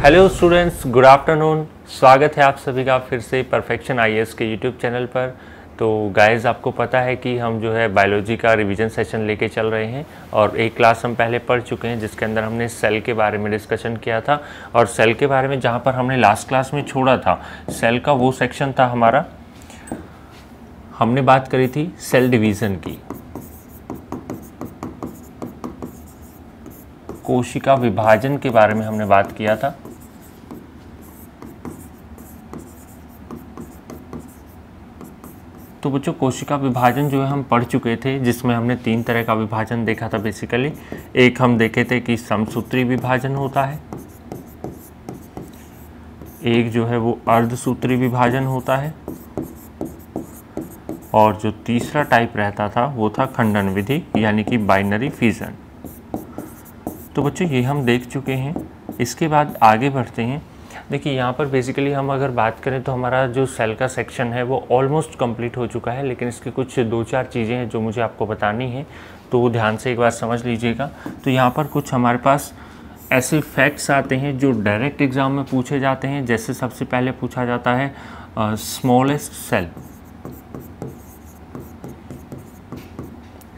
Hello students, good afternoon. स्वागत है आप सभी का फिर से परफेक्शन आईएएस के यूट्यूब चैनल पर। तो गाइस, आपको पता है कि हम जो है बायोलॉजी का रिवीजन सेशन लेके चल रहे हैं और एक क्लास हम पहले पढ़ चुके हैं जिसके अंदर हमने सेल के बारे में डिस्कशन किया था। और सेल के बारे में जहाँ पर हमने लास्ट क्लास में छोड़ा था, सेल का वो सेक्शन था हमारा, हमने बात करी थी सेल डिवीज़न की, कोशिका विभाजन के बारे में हमने बात किया था। तो बच्चों, कोशिका विभाजन जो है हम पढ़ चुके थे, जिसमें हमने 3 तरह का विभाजन देखा था बेसिकली। एक हम देखे थे कि समसूत्री विभाजन होता है, एक जो है वो अर्धसूत्री विभाजन होता है, और जो तीसरा टाइप रहता था वो था खंडन विधि यानी कि बाइनरी फिजन। तो बच्चों, ये हम देख चुके हैं। इसके बाद आगे बढ़ते हैं। देखिए, यहाँ पर बेसिकली हम अगर बात करें तो हमारा जो सेल का सेक्शन है वो ऑलमोस्ट कंप्लीट हो चुका है, लेकिन इसकी कुछ 2-4 चीज़ें हैं जो मुझे आपको बतानी है, तो वो ध्यान से एक बार समझ लीजिएगा। तो यहाँ पर कुछ हमारे पास ऐसे फैक्ट्स आते हैं जो डायरेक्ट एग्ज़ाम में पूछे जाते हैं। जैसे सबसे पहले पूछा जाता है स्मॉलेस्ट सेल,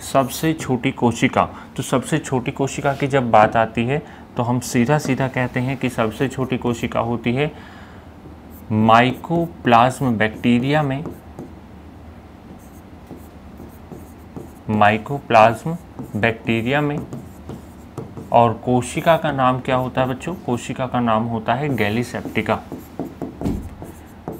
सबसे छोटी कोशिका। तो सबसे छोटी कोशिका की जब बात आती है तो हम सीधा सीधा कहते हैं कि सबसे छोटी कोशिका होती है माइकोप्लाज्म बैक्टीरिया में, माइकोप्लाज्म बैक्टीरिया में। और कोशिका का नाम क्या होता है बच्चों? कोशिका का नाम होता है गैलीसेप्टिका।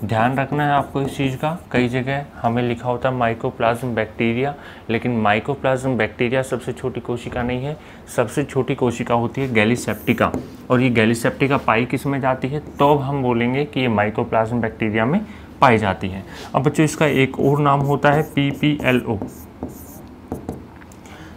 ध्यान रखना है आपको इस चीज़ का। कई जगह हमें लिखा होता है माइकोप्लाज्म बैक्टीरिया, लेकिन माइकोप्लाज्म बैक्टीरिया सबसे छोटी कोशिका नहीं है। सबसे छोटी कोशिका होती है गैलीसेप्टिका, और ये गैलीसेप्टिका पाई किस में जाती है? तो अब हम बोलेंगे कि ये माइकोप्लाज्म बैक्टीरिया में पाई जाती है। अब बच्चों, इसका एक और नाम होता है PPLO।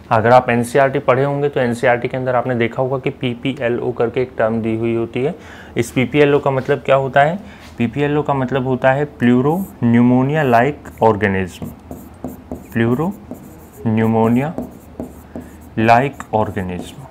अगर आप NCERT पढ़े होंगे तो NCERT के अंदर आपने देखा होगा कि PPLO करके एक टर्म दी हुई होती है। इस PPLO का मतलब क्या होता है? PPLO का मतलब होता है pleuro pneumonia like organism. Pleuro pneumonia like organism.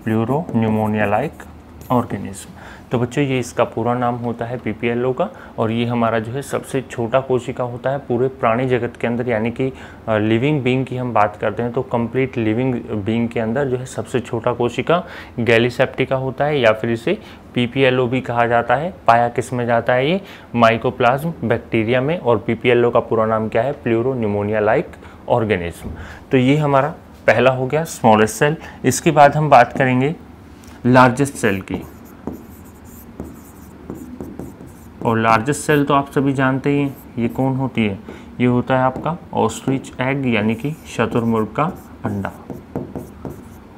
Pleuro pneumonia like organism. तो बच्चों, ये इसका पूरा नाम होता है PPLO का, और ये हमारा जो है सबसे छोटा कोशिका होता है पूरे प्राणी जगत के अंदर। यानी कि लिविंग बीइंग की हम बात करते हैं तो कंप्लीट लिविंग बीइंग के अंदर जो है सबसे छोटा कोशिका गैलीसेप्टिका होता है, या फिर इसे PPLO भी कहा जाता है। पाया किस में जाता है? ये माइकोप्लाज्म बैक्टीरिया में। और PPLO का पूरा नाम क्या है? Pleuro pneumonia like organism. तो ये हमारा पहला हो गया स्मॉलेस्ट सेल। इसके बाद हम बात करेंगे लार्जेस्ट सेल की। और लार्जेस्ट सेल तो आप सभी जानते ही हैं, ये कौन होती है? ये होता है आपका ऑस्ट्रिच एग यानी कि शतुरमुर्ग का अंडा।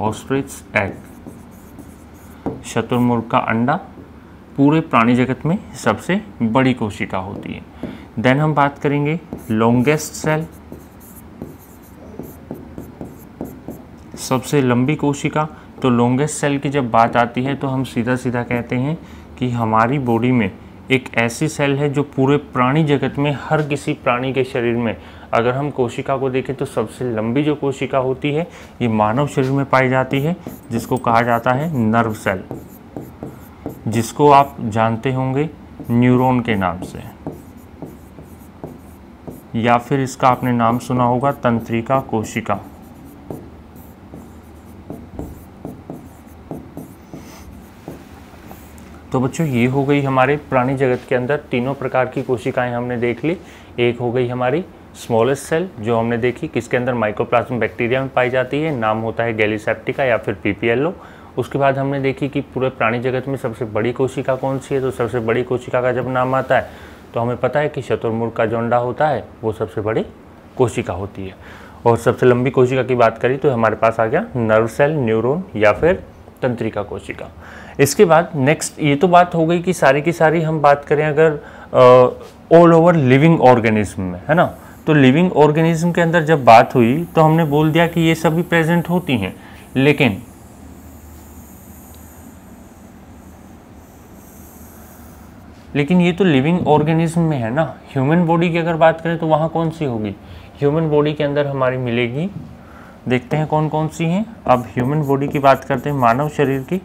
ऑस्ट्रिच एग, शतुरमुर्ग का अंडा पूरे प्राणी जगत में सबसे बड़ी कोशिका होती है। देन हम बात करेंगे लॉन्गेस्ट सेल, सबसे लंबी कोशिका। तो लॉन्गेस्ट सेल की जब बात आती है तो हम सीधा सीधा कहते हैं कि हमारी बॉडी में एक ऐसी सेल है जो पूरे प्राणी जगत में हर किसी प्राणी के शरीर में, अगर हम कोशिका को देखें तो सबसे लंबी जो कोशिका होती है ये मानव शरीर में पाई जाती है, जिसको कहा जाता है नर्व सेल, जिसको आप जानते होंगे न्यूरॉन के नाम से, या फिर इसका आपने नाम सुना होगा तंत्रिका कोशिका। तो बच्चों, ये हो गई हमारे प्राणी जगत के अंदर तीनों प्रकार की कोशिकाएं हमने देख ली। एक हो गई हमारी स्मॉलेस्ट सेल जो हमने देखी, किसके अंदर माइकोप्लाज्म बैक्टीरिया में पाई जाती है, नाम होता है गैलीसेप्टिका या फिर PPLO। उसके बाद हमने देखी कि पूरे प्राणी जगत में सबसे बड़ी कोशिका कौन सी है। तो सबसे बड़ी कोशिका का जब नाम आता है तो हमें पता है कि शतुरमुर्ग का जो अंडा होता है वो सबसे बड़ी कोशिका होती है। और सबसे लंबी कोशिका की बात करी तो हमारे पास आ गया नर्व सेल, न्यूरॉन या फिर तंत्रिका कोशिका। इसके बाद नेक्स्ट, ये तो बात हो गई कि सारी की सारी हम बात करें अगर ऑल ओवर लिविंग ऑर्गेनिज्म में, है ना। तो लिविंग ऑर्गेनिज्म के अंदर जब बात हुई तो हमने बोल दिया कि ये सभी प्रेजेंट होती हैं, लेकिन ये तो लिविंग ऑर्गेनिज्म में है ना। ह्यूमन बॉडी की अगर बात करें तो वहाँ कौन सी होगी? ह्यूमन बॉडी के अंदर हमारी मिलेगी देखते हैं कौन कौन सी हैं। अब ह्यूमन बॉडी की बात करते हैं, मानव शरीर की।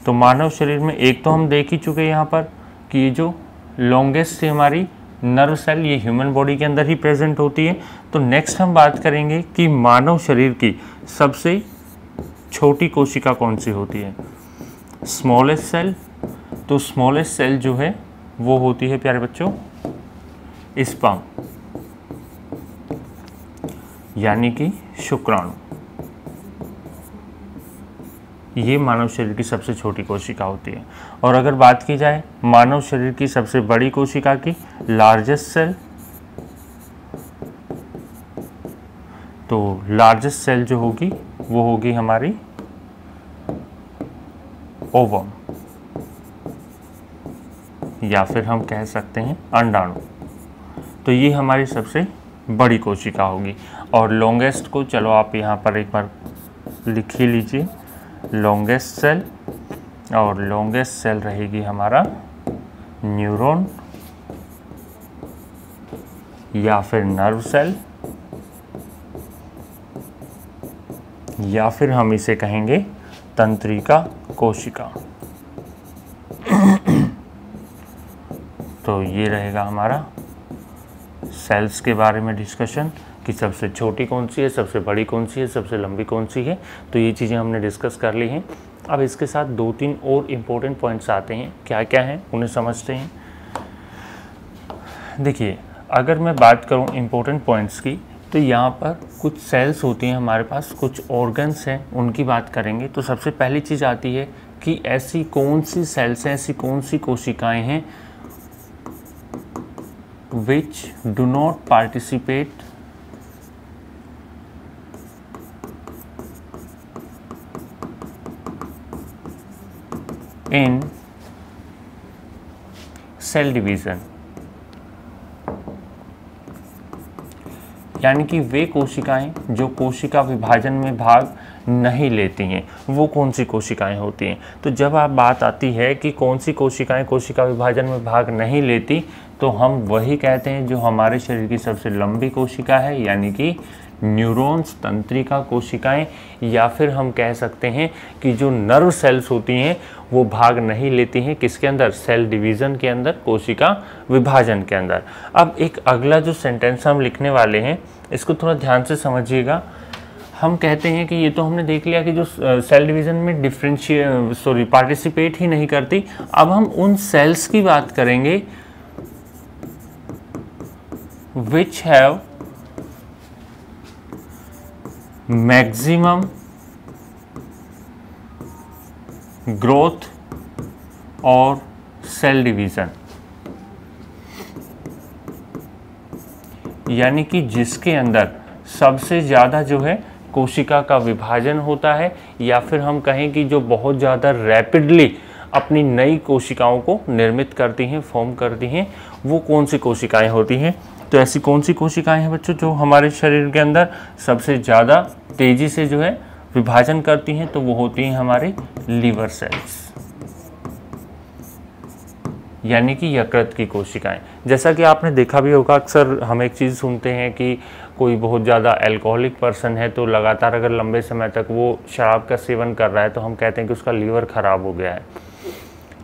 तो मानव शरीर में एक तो हम देख ही चुके यहाँ पर कि ये जो लॉन्गेस्ट से हमारी नर्व सेल ये ह्यूमन बॉडी के अंदर ही प्रेजेंट होती है। तो नेक्स्ट हम बात करेंगे कि मानव शरीर की सबसे छोटी कोशिका कौन सी होती है, स्मॉलेस्ट सेल। तो स्मॉलेस्ट सेल जो है वो होती है प्यारे बच्चों स्पर्म, यानी कि शुक्राणु। ये मानव शरीर की सबसे छोटी कोशिका होती है। और अगर बात की जाए मानव शरीर की सबसे बड़ी कोशिका की, लार्जेस्ट सेल, तो लार्जेस्ट सेल जो होगी वो होगी हमारी ओवम, या फिर हम कह सकते हैं अंडाणु। तो ये हमारी सबसे बड़ी कोशिका होगी। और लॉन्गेस्ट को चलो आप यहाँ पर एक बार लिख ही लीजिए, लॉन्गेस्ट सेल, और लॉन्गेस्ट सेल रहेगी हमारा न्यूरॉन या फिर नर्व सेल, या फिर हम इसे कहेंगे तंत्रिका कोशिका। तो ये रहेगा हमारा सेल्स के बारे में डिस्कशन कि सबसे छोटी कौन सी है, सबसे बड़ी कौन सी है, सबसे लंबी कौन सी है। तो ये चीज़ें हमने डिस्कस कर ली हैं। अब इसके साथ 2-3 और इम्पोर्टेंट पॉइंट्स आते हैं, क्या क्या हैं उन्हें समझते हैं। देखिए, अगर मैं बात करूं इम्पोर्टेंट पॉइंट्स की, तो यहाँ पर कुछ सेल्स होती हैं हमारे पास, कुछ ऑर्गन्स हैं, उनकी बात करेंगे। तो सबसे पहली चीज़ आती है कि ऐसी कौन सी सेल्स हैं, ऐसी कौन सी कोशिकाएं हैं which do not participate in cell division, यानी कि वे कोशिकाएं जो कोशिका विभाजन में भाग नहीं लेती हैं, वो कौन सी कोशिकाएं होती हैं। तो जब आप बात आती है कि कौन सी कोशिकाएं कोशिका विभाजन में भाग नहीं लेती, तो हम वही कहते हैं जो हमारे शरीर की सबसे लंबी कोशिका है, यानी कि न्यूरॉन्स, तंत्रिका कोशिकाएं, या फिर हम कह सकते हैं कि जो नर्व सेल्स होती हैं वो भाग नहीं लेती हैं किसके अंदर, सेल डिवीज़न के अंदर, कोशिका विभाजन के अंदर। अब एक अगला जो सेंटेंस हम लिखने वाले हैं इसको थोड़ा ध्यान से समझिएगा। हम कहते हैं कि ये तो हमने देख लिया कि जो सेल डिवीज़न में पार्टिसिपेट ही नहीं करती। अब हम उन सेल्स की बात करेंगे which have maximum growth और सेल डिवीज़न, यानी कि जिसके अंदर सबसे ज़्यादा जो है कोशिका का विभाजन होता है, या फिर हम कहें कि जो बहुत ज़्यादा रैपिडली अपनी नई कोशिकाओं को निर्मित करती हैं, फॉर्म करती हैं, वो कौन सी कोशिकाएं होती हैं। तो ऐसी कौन सी कोशिकाएं हैं बच्चों जो हमारे शरीर के अंदर सबसे ज़्यादा तेज़ी से जो है विभाजन करती हैं, तो वो होती हैं हमारी लीवर सेल्स, यानी कि यकृत की कोशिकाएं। जैसा कि आपने देखा भी होगा, अक्सर हम एक चीज़ सुनते हैं कि कोई बहुत ज़्यादा अल्कोहलिक पर्सन है, तो लगातार अगर लंबे समय तक वो शराब का सेवन कर रहा है तो हम कहते हैं कि उसका लीवर ख़राब हो गया है।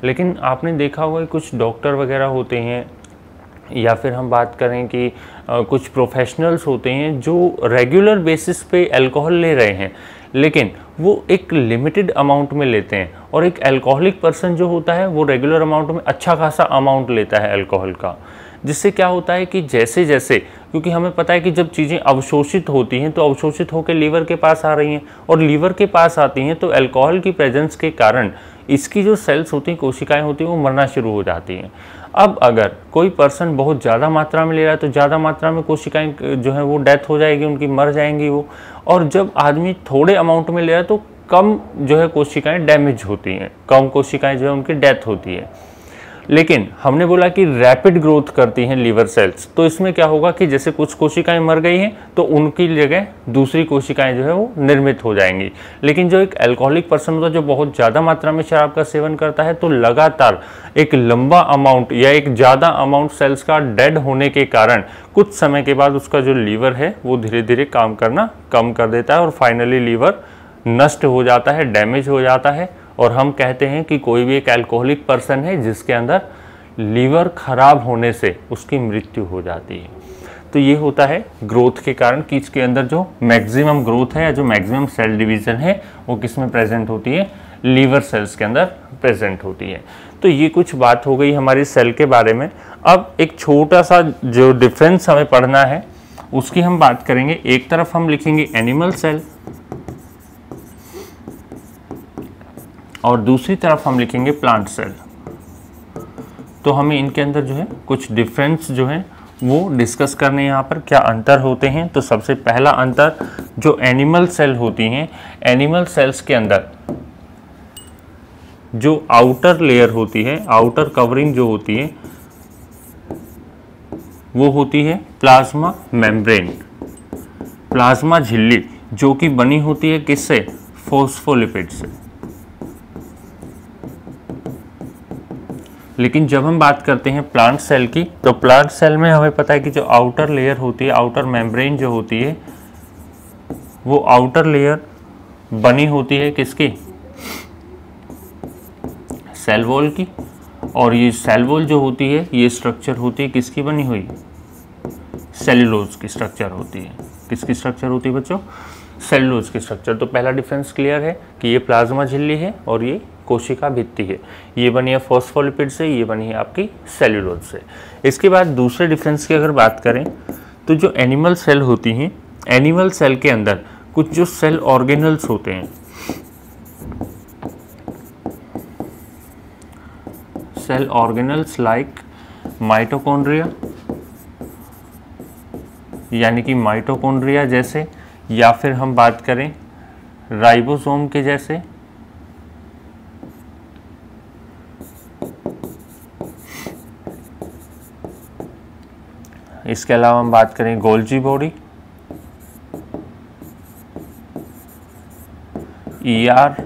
लेकिन आपने देखा होगा कि कुछ डॉक्टर वगैरह होते हैं, या फिर हम बात करें कि कुछ प्रोफेशनल्स होते हैं जो रेगुलर बेसिस पे अल्कोहल ले रहे हैं, लेकिन वो एक लिमिटेड अमाउंट में लेते हैं। और एक अल्कोहलिक पर्सन जो होता है वो रेगुलर अमाउंट में अच्छा खासा अमाउंट लेता है अल्कोहल का। जिससे क्या होता है कि जैसे जैसे, क्योंकि हमें पता है कि जब चीज़ें अवशोषित होती हैं तो अवशोषित होकर लीवर के पास आ रही हैं, और लीवर के पास आती हैं तो अल्कोहल की प्रेजेंस के कारण इसकी जो सेल्स होती हैं, कोशिकाएं होती हैं, वो मरना शुरू हो जाती हैं। अब अगर कोई पर्सन बहुत ज़्यादा मात्रा में ले रहा है तो ज़्यादा मात्रा में कोशिकाएं जो है वो डेथ हो जाएगी, उनकी मर जाएंगी वो। और जब आदमी थोड़े अमाउंट में ले रहा है तो कम जो है कोशिकाएं डैमेज होती हैं, कम कोशिकाएं जो है उनकी डेथ होती है। लेकिन हमने बोला कि रैपिड ग्रोथ करती हैं लीवर सेल्स, तो इसमें क्या होगा कि जैसे कुछ कोशिकाएं मर गई हैं तो उनकी जगह दूसरी कोशिकाएं जो है वो निर्मित हो जाएंगी। लेकिन जो एक अल्कोहलिक पर्सन होता है जो बहुत ज़्यादा मात्रा में शराब का सेवन करता है, तो लगातार एक लंबा अमाउंट या एक ज़्यादा अमाउंट सेल्स का डेड होने के कारण कुछ समय के बाद उसका जो लीवर है वो धीरे धीरे काम करना कम कर देता है और फाइनली लीवर नष्ट हो जाता है, डैमेज हो जाता है। और हम कहते हैं कि कोई भी एक अल्कोहलिक पर्सन है जिसके अंदर लीवर खराब होने से उसकी मृत्यु हो जाती है। तो ये होता है ग्रोथ के कारण कि इसके अंदर जो मैक्सिमम ग्रोथ है या जो मैक्सिमम सेल डिवीज़न है वो किस में प्रेजेंट होती है, लीवर सेल्स के अंदर प्रेजेंट होती है। तो ये कुछ बात हो गई हमारी सेल के बारे में। अब एक छोटा सा जो डिफरेंस हमें पढ़ना है उसकी हम बात करेंगे। एक तरफ हम लिखेंगे एनिमल सेल और दूसरी तरफ हम लिखेंगे प्लांट सेल। तो हमें इनके अंदर जो है कुछ डिफरेंस जो है वो डिस्कस करने यहाँ पर क्या अंतर होते हैं। तो सबसे पहला अंतर जो एनिमल सेल होती हैं, एनिमल सेल्स के अंदर जो आउटर लेयर होती है, आउटर कवरिंग जो होती है वो होती है प्लाज्मा मेम्ब्रेन, प्लाज्मा झिल्ली, जो कि बनी होती है किससे, फॉस्फोलिपिड से। लेकिन जब हम बात करते हैं प्लांट सेल की, तो प्लांट सेल में हमें पता है कि जो आउटर लेयर होती है, आउटर मेम्ब्रेन जो होती है, वो आउटर लेयर बनी होती है किसकी, सेल वॉल की। और ये सेल वॉल जो होती है ये स्ट्रक्चर होती है किसकी बनी हुई, सेल्यूलोज की स्ट्रक्चर होती है। किसकी स्ट्रक्चर होती है बच्चों, सेल्यूलोज की स्ट्रक्चर। तो पहला डिफरेंस क्लियर है कि ये प्लाज्मा झिल्ली है और ये कोशिका भित्ति है। ये बनी है फॉस्फोलिपिड से, ये बनी है आपकी सेल्यूलोज से। इसके बाद दूसरे डिफरेंस की अगर बात करें तो जो एनिमल सेल होती हैं, एनिमल सेल के अंदर कुछ जो सेल ऑर्गेनल्स होते हैं, सेल ऑर्गेनल्स लाइक माइटोकॉन्ड्रिया, यानी कि माइटोकॉन्ड्रिया जैसे, या फिर हम बात करें राइबोसोम के जैसे, इसके अलावा हम बात करें गोल्जी बॉडी, ईआर,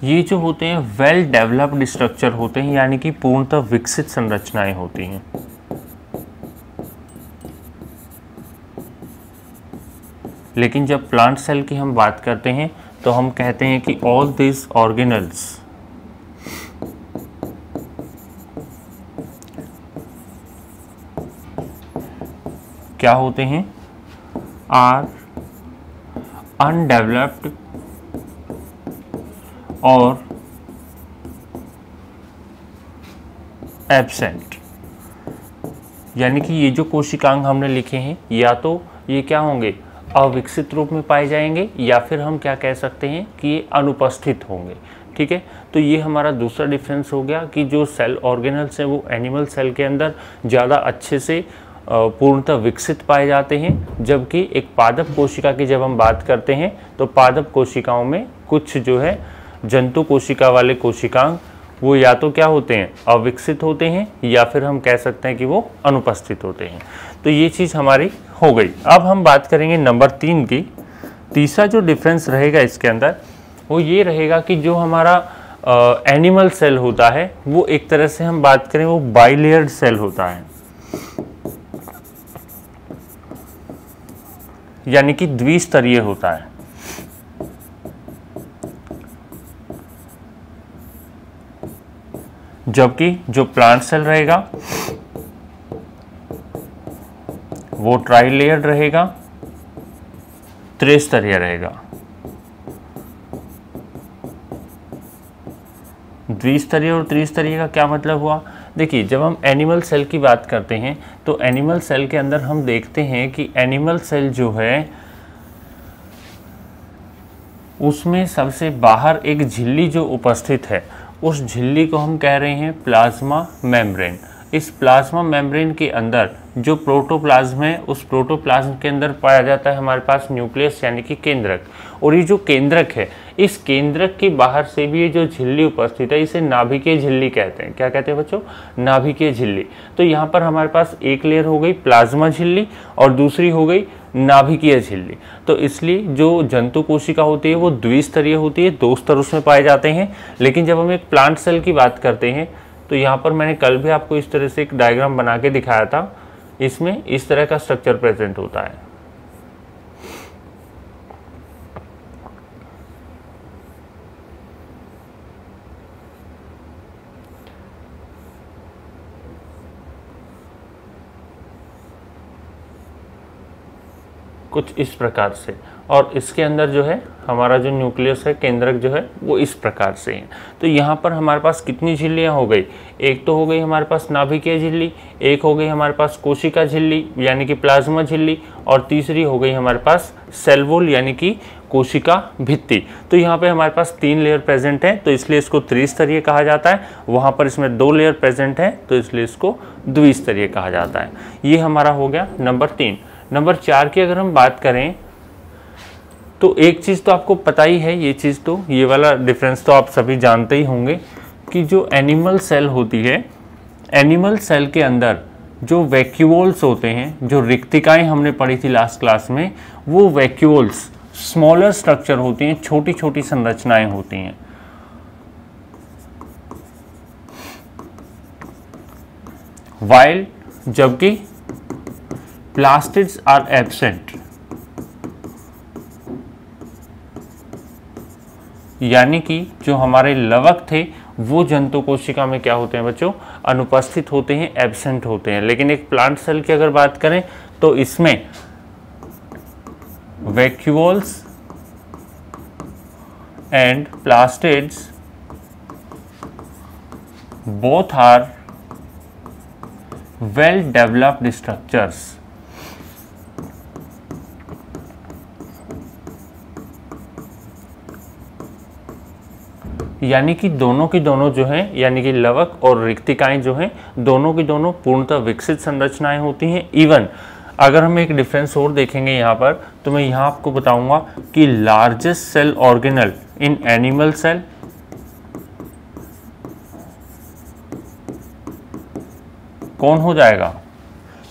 ये जो होते हैं वेल डेवलप्ड स्ट्रक्चर होते हैं, यानी कि पूर्णतः विकसित संरचनाएं होती हैं। लेकिन जब प्लांट सेल की हम बात करते हैं तो हम कहते हैं कि ऑल दिस ऑर्गेनल्स क्या होते हैं, आर अनडेवलप्ड और एब्सेंट। यानी कि ये जो कोशिकांग हमने लिखे हैं या तो ये क्या होंगे, अविकसित रूप में पाए जाएंगे, या फिर हम क्या कह सकते हैं कि ये अनुपस्थित होंगे। ठीक है, तो ये हमारा दूसरा डिफरेंस हो गया कि जो सेल ऑर्गेनल्स हैं वो एनिमल सेल के अंदर ज़्यादा अच्छे से पूर्णतः विकसित पाए जाते हैं, जबकि एक पादप कोशिका की जब हम बात करते हैं तो पादप कोशिकाओं में कुछ जो है जंतु कोशिका वाले कोशिकांग वो या तो क्या होते हैं, अविकसित होते हैं, या फिर हम कह सकते हैं कि वो अनुपस्थित होते हैं। तो ये चीज़ हमारी हो गई। अब हम बात करेंगे नंबर 3 की। तीसरा जो डिफरेंस रहेगा इसके अंदर वो ये रहेगा कि जो हमारा एनिमल सेल होता है वो एक तरह से हम बात करें वो बाइलेयर्ड सेल होता है, यानी कि द्विस्तरीय होता है। जबकि जो प्लांट सेल रहेगा वो ट्राइलेयर्ड रहेगा, त्रिस्तरीय रहेगा। द्विस्तरीय और त्रिस्तरीय का क्या मतलब हुआ, देखिए जब हम एनिमल सेल की बात करते हैं तो एनिमल सेल के अंदर हम देखते हैं कि एनिमल सेल जो है उसमें सबसे बाहर एक झिल्ली जो उपस्थित है उस झिल्ली को हम कह रहे हैं प्लाज्मा मेम्ब्रेन। इस प्लाज्मा मेम्ब्रेन के अंदर जो प्रोटोप्लाज्म है, उस प्रोटोप्लाज्म के अंदर पाया जाता है हमारे पास न्यूक्लियस यानी कि केंद्रक। और ये जो केंद्रक है, इस केंद्रक के बाहर से भी ये जो झिल्ली उपस्थित है, इसे नाभिकीय झिल्ली कहते हैं। क्या कहते हैं बच्चों? नाभिकीय झिल्ली। तो यहाँ पर हमारे पास एक लेयर हो गई प्लाज्मा झिल्ली और दूसरी हो गई नाभिकीय झिल्ली। तो इसलिए जो जंतु कोशिका होती है वो द्विस्तरीय होती है, 2 स्तर उसमें पाए जाते हैं। लेकिन जब हम एक प्लांट सेल की बात करते हैं तो यहाँ पर मैंने कल भी आपको इस तरह से एक डायग्राम बना के दिखाया था, इसमें इस तरह का स्ट्रक्चर प्रेजेंट होता है। कुछ इस प्रकार से, और इसके अंदर जो है हमारा जो न्यूक्लियस है, केंद्रक जो है वो इस प्रकार से है। तो यहाँ पर हमारे पास कितनी झिल्लियाँ हो गई? एक तो हो गई हमारे पास नाभिकीय झिल्ली, एक हो गई हमारे पास कोशिका झिल्ली यानी कि प्लाज्मा झिल्ली, और तीसरी हो गई हमारे पास सेल वॉल यानी कि कोशिका भित्ति। तो यहाँ पे हमारे पास 3 लेयर प्रेजेंट है, तो इसलिए इसको त्रिस्तरीय कहा जाता है। वहाँ पर इसमें 2 लेयर प्रेजेंट है, तो इसलिए इसको द्विस्तरीय कहा जाता है। ये हमारा हो गया नंबर 3। नंबर 4 की अगर हम बात करें तो एक चीज़ तो आपको पता ही है, ये चीज़ तो, ये वाला डिफरेंस तो आप सभी जानते ही होंगे कि जो एनिमल सेल होती है, एनिमल सेल के अंदर जो वैक्यूल्स होते हैं, जो रिक्तिकाएं हमने पढ़ी थी लास्ट क्लास में, वो वैक्यूल्स स्मॉलर स्ट्रक्चर होती हैं, छोटी छोटी संरचनाएं होती हैं। वाइल जबकि प्लास्टिड्स आर एब्सेंट, यानी कि जो हमारे लवक थे वो जंतु कोशिका में क्या होते हैं बच्चों? अनुपस्थित होते हैं, एब्सेंट होते हैं। लेकिन एक प्लांट सेल की अगर बात करें तो इसमें vacuoles and plastids both are well developed structures. यानी कि दोनों की दोनों जो हैं, यानी कि लवक और रिक्तिकाएं जो हैं, दोनों की दोनों पूर्णतः विकसित संरचनाएं होती हैं। इवन अगर हम एक डिफरेंस और देखेंगे यहाँ पर, तो मैं यहाँ आपको बताऊंगा कि largest cell organelle in animal cell कौन हो जाएगा?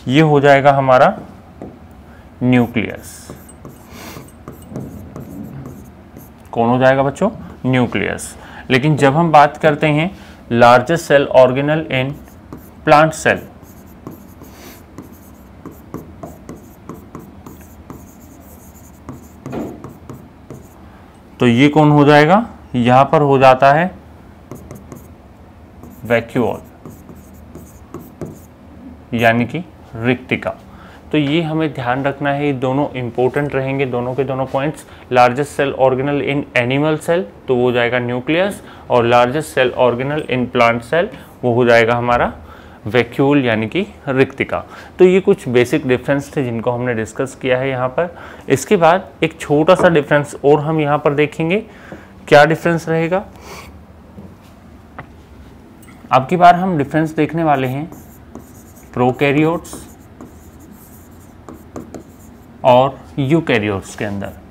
ये हो जाएगा हमारा न्यूक्लियस। कौन हो जाएगा बच्चों? न्यूक्लियस। लेकिन जब हम बात करते हैं largest cell organelle in plant cell, तो ये कौन हो जाएगा? यहां पर हो जाता है वैक्यूल यानी कि रिक्तिका। तो ये हमें ध्यान रखना है, ये दोनों इंपॉर्टेंट रहेंगे, दोनों के दोनों points. Largest cell organelle in animal cell तो वो हो जाएगा न्यूक्लियस, और largest cell organelle in plant cell वो हो जाएगा हमारा वैक्यूल यानी कि रिक्तिका। तो ये कुछ बेसिक डिफरेंस थे जिनको हमने डिस्कस किया है यहाँ पर। इसके बाद एक छोटा सा डिफरेंस और हम यहाँ पर देखेंगे। क्या डिफरेंस रहेगा? अब की बार हम डिफरेंस देखने वाले हैं प्रोकैरियोट्स और यूकैरियोट्स के अंदर।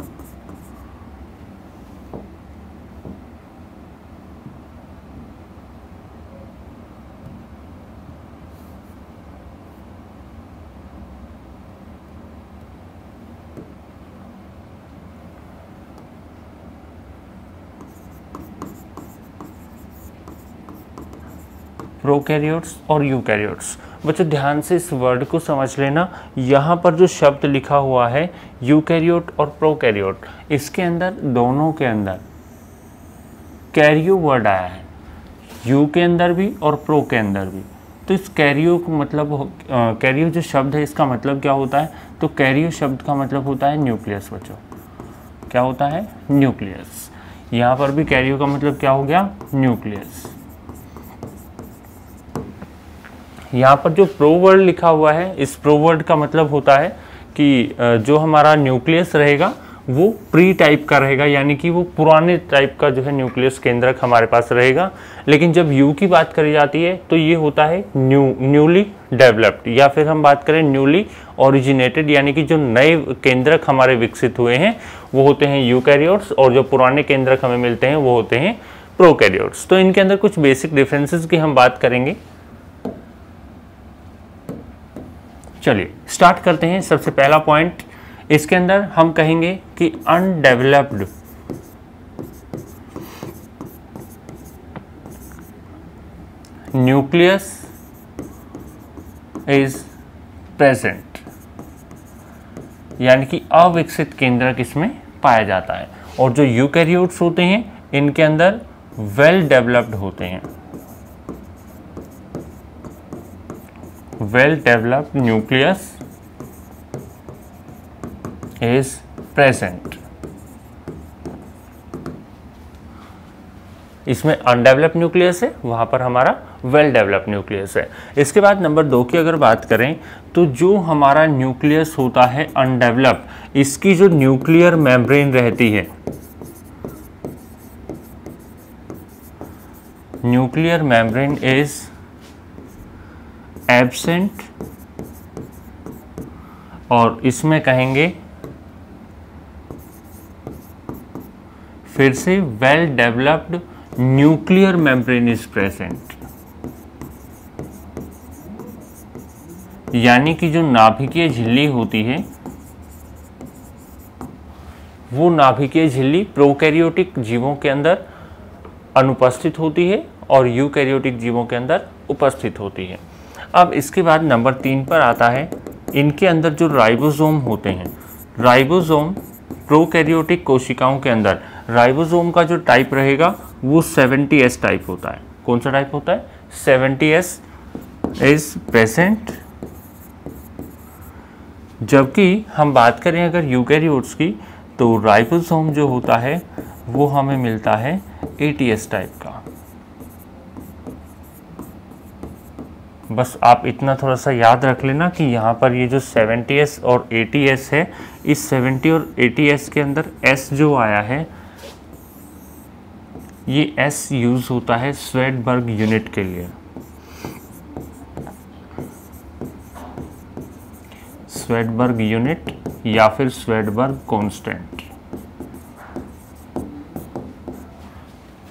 प्रोकैरियोट्स और यूकैरियोट्स। बच्चों ध्यान से इस वर्ड को समझ लेना। यहाँ पर जो शब्द लिखा हुआ है यूकैरियोट और प्रोकैरियोट, इसके अंदर दोनों के अंदर कैरियो वर्ड आया है, यू के अंदर भी और प्रो के अंदर भी। तो इस कैरियो को मतलब कैरियो जो शब्द है इसका मतलब क्या होता है? तो कैरियो शब्द का मतलब होता है न्यूक्लियस। बच्चों क्या होता है? न्यूक्लियस। यहाँ पर भी कैरियो का मतलब क्या हो गया? न्यूक्लियस। यहाँ पर जो प्रो वर्ड लिखा हुआ है, इस प्रो वर्ड का मतलब होता है कि जो हमारा न्यूक्लियस रहेगा वो प्री टाइप का रहेगा, यानी कि वो पुराने टाइप का जो है न्यूक्लियस केंद्रक हमारे पास रहेगा। लेकिन जब यू की बात करी जाती है तो ये होता है न्यूली डेवलप्ड, या फिर हम बात करें न्यूली ओरिजिनेटेड, यानी कि जो नए केंद्रक हमारे विकसित हुए हैं वो होते हैं यूकैरियोट्स, और जो पुराने केंद्रक हमें मिलते हैं वो होते हैं प्रोकैरियोट्स। तो इनके अंदर कुछ बेसिक डिफरेंसेस की हम बात करेंगे। चलिए स्टार्ट करते हैं। सबसे पहला पॉइंट इसके अंदर हम कहेंगे कि अनडेवलप्ड न्यूक्लियस इज प्रेजेंट, यानी कि अविकसित केंद्रक इसमें पाया जाता है। और जो यूकैरियोट्स होते हैं इनके अंदर वेल डेवलप्ड होते हैं, well developed nucleus is present. इसमें अनडेवलप्ड न्यूक्लियस है, वहां पर हमारा वेल डेवलप्ड न्यूक्लियस है। इसके बाद नंबर 2 की अगर बात करें तो जो हमारा न्यूक्लियस होता है अनडेवलप्ड, इसकी जो न्यूक्लियर मेम्ब्रेन रहती है, न्यूक्लियर मेम्ब्रेन इज एब्सेंट, और इसमें कहेंगे फिर से well developed nuclear membrane is present, यानी कि जो नाभिकीय झिल्ली होती है वो नाभिकीय झिल्ली प्रोकैरियोटिक जीवों के अंदर अनुपस्थित होती है और यूकैरियोटिक जीवों के अंदर उपस्थित होती है। अब इसके बाद नंबर 3 पर आता है, इनके अंदर जो राइबोसोम होते हैं, राइबोसोम प्रोकैरियोटिक कोशिकाओं के अंदर राइबोसोम का जो टाइप रहेगा वो 70S टाइप होता है। कौन सा टाइप होता है? 70S is present. जबकि हम बात करें अगर यूकैरियोट्स की तो राइबोसोम जो होता है वो हमें मिलता है 80S टाइप का। बस आप इतना थोड़ा सा याद रख लेना कि यहाँ पर ये जो 70S और 80S है, इस 70 और 80S के अंदर S जो आया है, ये S यूज होता है स्वेडबर्ग यूनिट के लिए। स्वेडबर्ग यूनिट या फिर स्वेडबर्ग कांस्टेंट,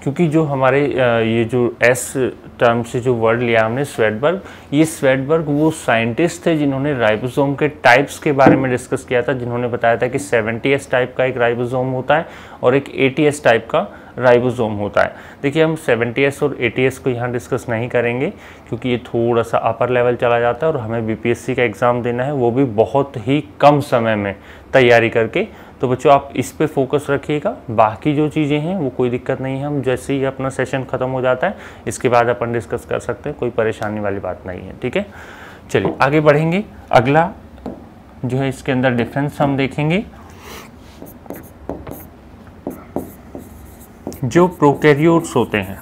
क्योंकि जो हमारे ये जो S टर्म से जो वर्ड लिया हमने स्वेडबर्ग, ये स्वेडबर्ग वो साइंटिस्ट थे जिन्होंने राइबोसोम के टाइप्स के बारे में डिस्कस किया था, जिन्होंने बताया था कि 70S टाइप का एक राइबोसोम होता है और एक 80S टाइप का राइबोसोम होता है। देखिए हम 70S और 80S को यहाँ डिस्कस नहीं करेंगे क्योंकि ये थोड़ा सा अपर लेवल चला जाता है और हमें BPSC का एग्ज़ाम देना है, वो भी बहुत ही कम समय में तैयारी करके। तो बच्चों आप इस पे फोकस रखिएगा, बाकी जो चीज़ें हैं वो कोई दिक्कत नहीं है, हम जैसे ही अपना सेशन ख़त्म हो जाता है इसके बाद अपन डिस्कस कर सकते हैं, कोई परेशानी वाली बात नहीं है। ठीक है, चलिए आगे बढ़ेंगे। अगला जो है इसके अंदर डिफरेंस हम देखेंगे। जो प्रोकैरियोट्स होते हैं,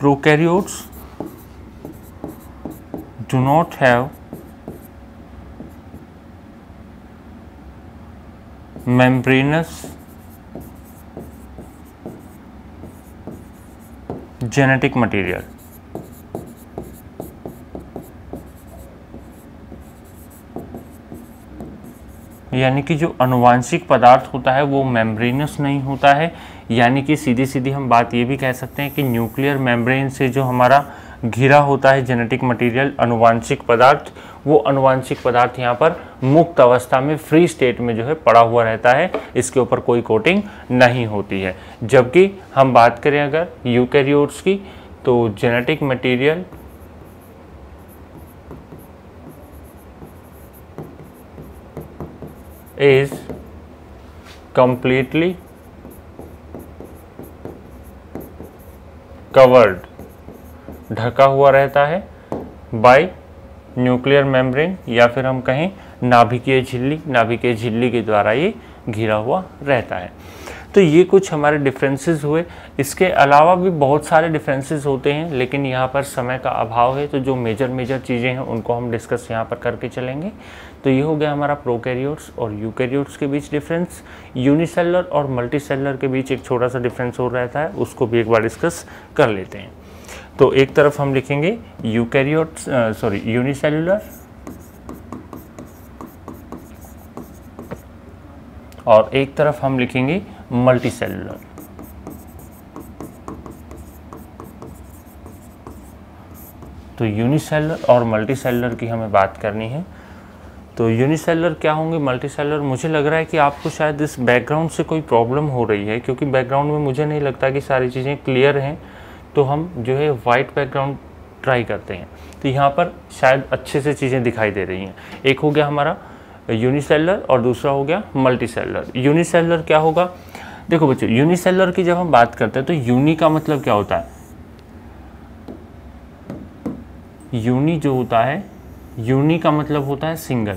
prokaryotes do not have membranous genetic material, यानी कि जो अनुवांशिक पदार्थ होता है वो मेम्ब्रेनस नहीं होता है। यानी कि सीधी सीधी हम बात ये भी कह सकते हैं कि न्यूक्लियर मेम्ब्रेन से जो हमारा घिरा होता है जेनेटिक मटेरियल, अनुवांशिक पदार्थ, वो अनुवांशिक पदार्थ यहाँ पर मुक्त अवस्था में फ्री स्टेट में जो है पड़ा हुआ रहता है, इसके ऊपर कोई कोटिंग नहीं होती है। जबकि हम बात करें अगर यूकैरियोट्स की तो genetic material is completely covered, ढका हुआ रहता है बाय न्यूक्लियर मेम्ब्रेन, या फिर हम कहें नाभिकीय झिल्ली, नाभिकीय झिल्ली के द्वारा ये घिरा हुआ रहता है। तो ये कुछ हमारे डिफरेंसेस हुए। इसके अलावा भी बहुत सारे डिफरेंसेस होते हैं, लेकिन यहाँ पर समय का अभाव है, तो जो मेजर चीज़ें हैं उनको हम डिस्कस यहाँ पर करके चलेंगे। तो ये हो गया हमारा प्रोकैरियोट्स और यूकैरियोट्स के बीच डिफरेंस। यूनिसेलुलर और मल्टीसेलुलर के बीच एक छोटा सा डिफरेंस हो रहता है, उसको भी एक बार डिस्कस कर लेते हैं। तो एक तरफ हम लिखेंगे यूनिसेलुलर और एक तरफ हम लिखेंगे मल्टीसेलुलर। तो यूनिसेलुलर और मल्टीसेलुलर की हमें बात करनी है। तो यूनिसेलुलर क्या होंगे, मल्टीसेलुलर। मुझे लग रहा है कि आपको शायद इस बैकग्राउंड से कोई प्रॉब्लम हो रही है, क्योंकि बैकग्राउंड में मुझे नहीं लगता कि सारी चीज़ें क्लियर हैं। तो हम जो है वाइट बैकग्राउंड ट्राई करते हैं। तो यहाँ पर शायद अच्छे से चीज़ें दिखाई दे रही हैं। एक हो गया हमारा यूनिसेलुलर और दूसरा हो गया मल्टीसेलुलर। यूनिसेलुलर क्या होगा, देखो बच्चों, यूनिसेलुलर की जब हम बात करते हैं तो यूनि का मतलब क्या होता है, यूनि जो होता है, यूनि का मतलब होता है सिंगल,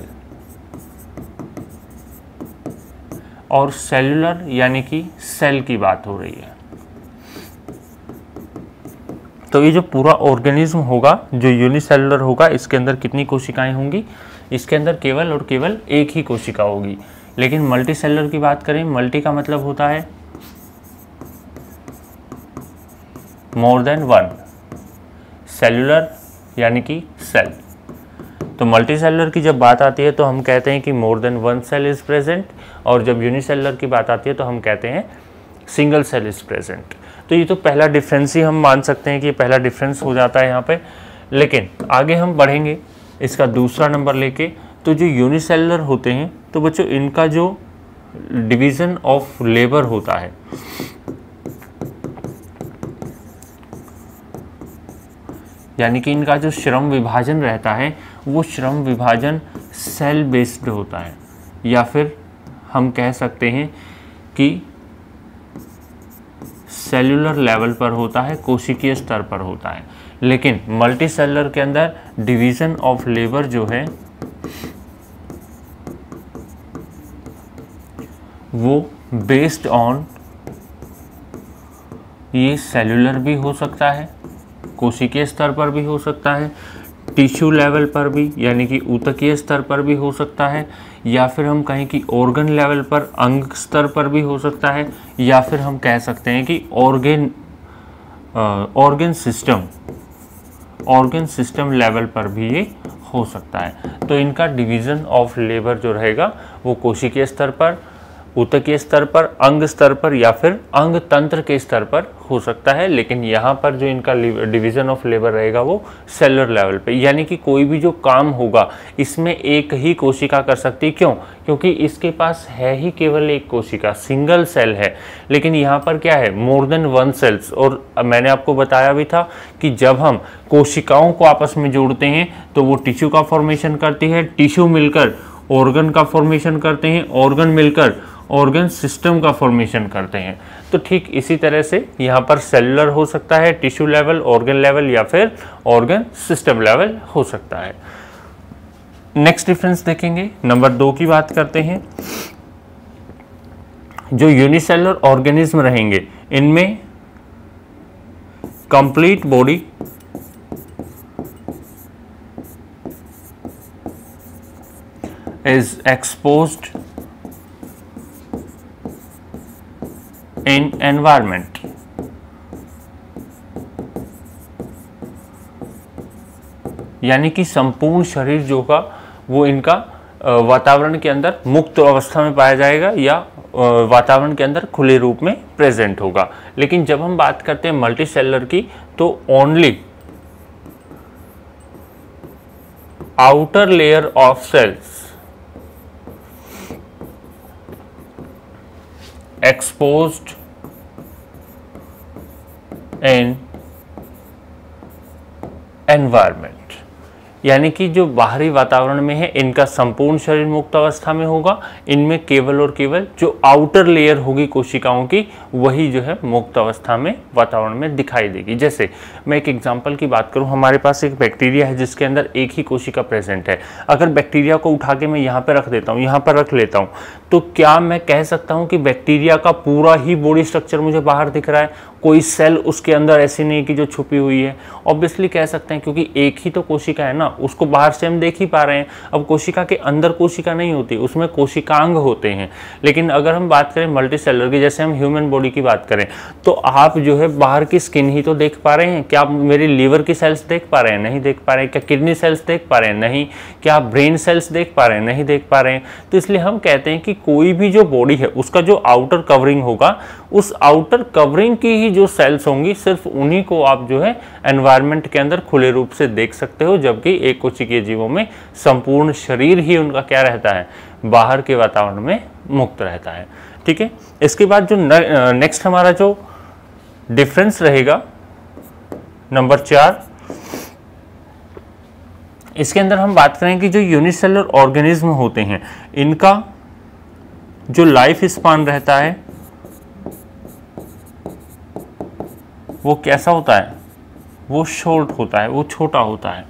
और सेलुलर यानी कि सेल की बात हो रही है। तो ये जो पूरा ऑर्गेनिज्म होगा जो यूनिसेलुलर होगा, इसके अंदर कितनी कोशिकाएं होंगी, इसके अंदर केवल और केवल एक ही कोशिका होगी। लेकिन मल्टीसेलुलर की बात करें, मल्टी का मतलब होता है मोर देन वन, सेलुलर यानी कि सेल। तो मल्टीसेलुलर की जब बात आती है तो हम कहते हैं कि more than one cell is present, और जब यूनिसेलुलर की बात आती है तो हम कहते हैं सिंगल सेल इज प्रेजेंट। तो ये तो पहला डिफरेंस ही हम मान सकते हैं कि पहला डिफरेंस हो जाता है यहाँ पे। लेकिन आगे हम बढ़ेंगे इसका दूसरा नंबर लेके। तो जो यूनिसेलुलर होते हैं तो बच्चों इनका जो डिवीज़न ऑफ लेबर होता है, यानी कि इनका जो श्रम विभाजन रहता है वो श्रम विभाजन सेल बेस्ड होता है, या फिर हम कह सकते हैं कि सेलुलर लेवल पर होता है, कोशिकीय स्तर पर होता है। लेकिन मल्टीसेलुलर के अंदर डिवीज़न ऑफ लेबर जो है वो बेस्ड ऑन, ये सेलुलर भी हो सकता है, कोशिकीय स्तर पर भी हो सकता है, टिश्यू लेवल पर भी यानी कि ऊतकीय स्तर पर भी हो सकता है, या फिर हम कहें कि ऑर्गन लेवल पर, अंग स्तर पर भी हो सकता है, या फिर हम कह सकते हैं कि ऑर्गन सिस्टम लेवल पर भी ये हो सकता है। तो इनका डिवीज़न ऑफ लेबर जो रहेगा वो कोशिकीय स्तर पर, ऊतकीय स्तर पर, अंग स्तर पर, या फिर अंग तंत्र के स्तर पर हो सकता है। लेकिन यहाँ पर जो इनका डिवीज़न ऑफ लेबर रहेगा वो सेलुलर लेवल पे, यानी कि कोई भी जो काम होगा इसमें एक ही कोशिका कर सकती है। क्यों? क्योंकि इसके पास है ही केवल एक कोशिका, सिंगल सेल है। लेकिन यहाँ पर क्या है, मोर देन वन सेल्स। और मैंने आपको बताया भी था कि जब हम कोशिकाओं को आपस में जोड़ते हैं तो वो टिश्यू का फॉर्मेशन करती है, टिश्यू मिलकर ऑर्गन का फॉर्मेशन करते हैं, ऑर्गन मिलकर ऑर्गन सिस्टम का फॉर्मेशन करते हैं। तो ठीक इसी तरह से यहाँ पर सेलुलर हो सकता है, टिश्यू लेवल, ऑर्गन लेवल, या फिर ऑर्गन सिस्टम लेवल हो सकता है। नेक्स्ट डिफरेंस देखेंगे, नंबर 2 की बात करते हैं। जो यूनिसेलुलर ऑर्गेनिज्म रहेंगे इनमें complete body is exposed in environment, यानी कि संपूर्ण शरीर जो का वो इनका वातावरण के अंदर मुक्त अवस्था में पाया जाएगा या वातावरण के अंदर खुले रूप में प्रेजेंट होगा। लेकिन जब हम बात करते हैं मल्टीसेलुलर की तो only outer layer of cells exposed in environment, यानी कि जो बाहरी वातावरण में है इनका संपूर्ण शरीर मुक्त अवस्था में होगा, इनमें केवल और केवल जो आउटर लेयर होगी कोशिकाओं की वही जो है मुक्त अवस्था में वातावरण में दिखाई देगी। जैसे मैं एक एग्जांपल की बात करूं, हमारे पास एक बैक्टीरिया है जिसके अंदर एक ही कोशिका प्रेजेंट है। अगर बैक्टीरिया को उठा के मैं यहाँ पे रख देता हूँ, यहाँ पर रख लेता हूँ, तो क्या मैं कह सकता हूँ कि बैक्टीरिया का पूरा ही बॉडी स्ट्रक्चर मुझे बाहर दिख रहा है, कोई सेल उसके अंदर ऐसी नहीं कि जो छुपी हुई है? ऑब्वियसली कह सकते हैं, क्योंकि एक ही तो कोशिका है ना, उसको बाहर से हम देख ही पा रहे हैं। अब कोशिका के अंदर कोशिका नहीं होती, उसमें कोशिकांग होते हैं। लेकिन अगर हम बात करें मल्टी सेलर की, जैसे हम ह्यूमन बॉडी की बात करें, तो आप जो है बाहर की स्किन ही तो देख पा रहे हैं। क्या आप मेरी लीवर की सेल्स देख पा रहे हैं? नहीं देख पा रहे हैं। क्या किडनी सेल्स देख पा रहे हैं? नहीं। क्या आप ब्रेन सेल्स देख पा रहे हैं? नहीं देख पा रहे हैं। तो इसलिए हम कहते हैं कि कोई भी जो बॉडी है उसका जो आउटर कवरिंग होगा, उस आउटर कवरिंग की ही जो सेल्स होंगी सिर्फ उन्हीं को आप जो है एनवायरनमेंट के अंदर खुले रूप से देख सकते हो, जबकि एक कोशिकीय जीवों में संपूर्ण शरीर ही उनका क्या रहता है, बाहर के वातावरण में मुक्त रहता है। ठीक है। इसके बाद जो नेक्स्ट हमारा जो डिफरेंस रहेगा नंबर 4, इसके अंदर हम बात करें कि जो यूनिसेलुलर ऑर्गेनिज्म होते हैं इनका जो लाइफ स्पान रहता है वो कैसा होता है, वो शॉर्ट होता है, वो छोटा होता है।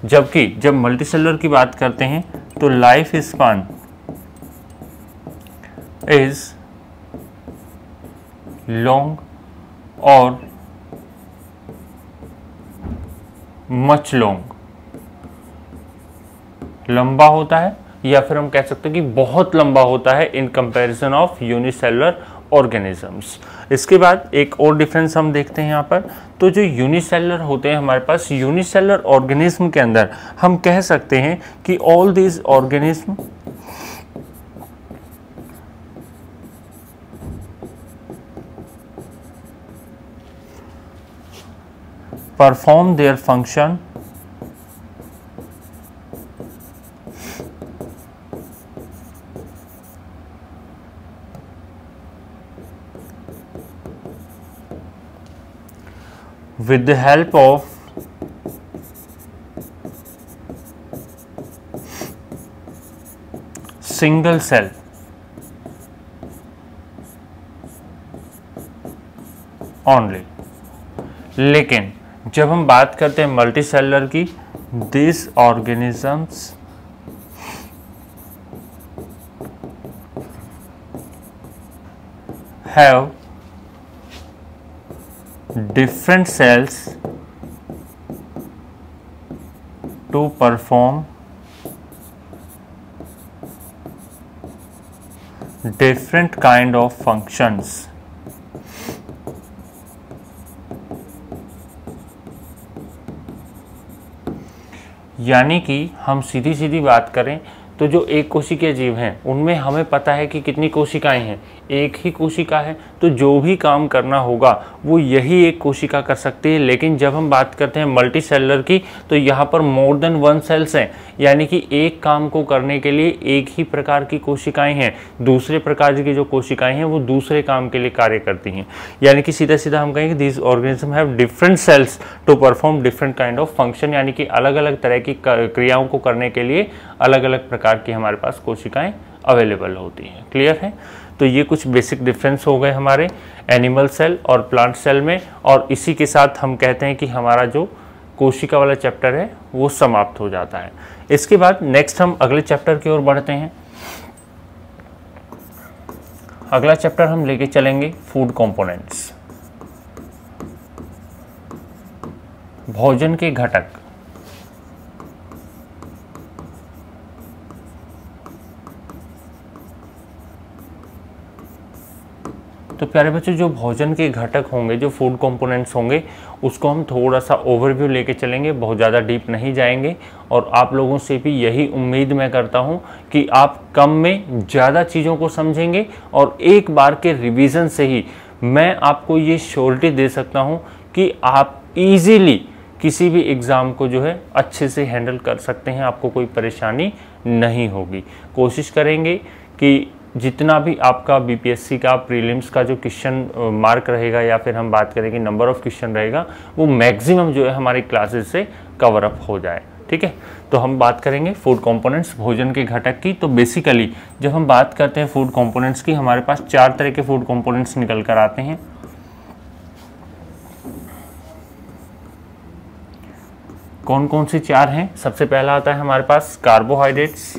जबकि जब मल्टीसेलुलर की बात करते हैं तो लाइफ स्पान इज लॉन्ग और मच लॉन्ग, लंबा होता है, या फिर हम कह सकते हैं कि बहुत लंबा होता है in comparison of unicellular organisms. इसके बाद एक और डिफरेंस हम देखते हैं यहाँ पर, तो जो यूनिसेलुलर होते हैं हमारे पास, यूनिसेलुलर ऑर्गेनिज्म के अंदर हम कह सकते हैं कि all these organism perform their function with the help of single cell only। लेकिन जब हम बात करते हैं मल्टी सेलुलर की, this organisms have different cells to perform different kind of functions। यानी कि हम सीधी सीधी बात करें तो जो एक कोशिकीय जीव हैं उनमें हमें पता है कि कितनी कोशिकाएं हैं, एक ही कोशिका है, तो जो भी काम करना होगा वो यही एक कोशिका कर सकती है। लेकिन जब हम बात करते हैं मल्टी सेलुलर की, तो यहाँ पर मोर देन वन सेल्स हैं, यानी कि एक काम को करने के लिए एक ही प्रकार की कोशिकाएं हैं, दूसरे प्रकार की जो कोशिकाएं हैं वो दूसरे काम के लिए कार्य करती हैं। यानी कि सीधा सीधा हम कहेंगे this organism have different cells to perform different kind of function, यानी कि अलग अलग तरह की क्रियाओं को करने के लिए अलग अलग प्रकार की हमारे पास कोशिकाएं अवेलेबल होती हैं। क्लियर है? तो ये कुछ बेसिक डिफरेंस हो गए हमारे एनिमल सेल और प्लांट सेल में, और इसी के साथ हम कहते हैं कि हमारा जो कोशिका वाला चैप्टर है वो समाप्त हो जाता है। इसके बाद नेक्स्ट हम अगले चैप्टर की ओर बढ़ते हैं। अगला चैप्टर हम लेके चलेंगे फूड कंपोनेंट्स, भोजन के घटक। तो प्यारे बच्चों, जो भोजन के घटक होंगे, जो फूड कंपोनेंट्स होंगे, उसको हम थोड़ा सा ओवरव्यू लेके चलेंगे, बहुत ज़्यादा डीप नहीं जाएंगे। और आप लोगों से भी यही उम्मीद मैं करता हूँ कि आप कम में ज़्यादा चीज़ों को समझेंगे, और एक बार के रिवीजन से ही मैं आपको ये श्योरिटी दे सकता हूँ कि आप इजीली किसी भी एग्ज़ाम को जो है अच्छे से हैंडल कर सकते हैं, आपको कोई परेशानी नहीं होगी। कोशिश करेंगे कि जितना भी आपका बीपीएससी का प्रीलिम्स का जो क्वेश्चन मार्क रहेगा, या फिर हम बात करें कि नंबर ऑफ क्वेश्चन रहेगा, वो मैक्सिमम जो है हमारी क्लासेस से कवर अप हो जाए। ठीक है। तो हम बात करेंगे फूड कंपोनेंट्स, भोजन के घटक की। तो बेसिकली जब हम बात करते हैं फूड कंपोनेंट्स की, हमारे पास 4 तरह के फूड कंपोनेंट्स निकल कर आते हैं। कौन कौन सी 4 हैं? सबसे पहला आता है हमारे पास कार्बोहाइड्रेट्स,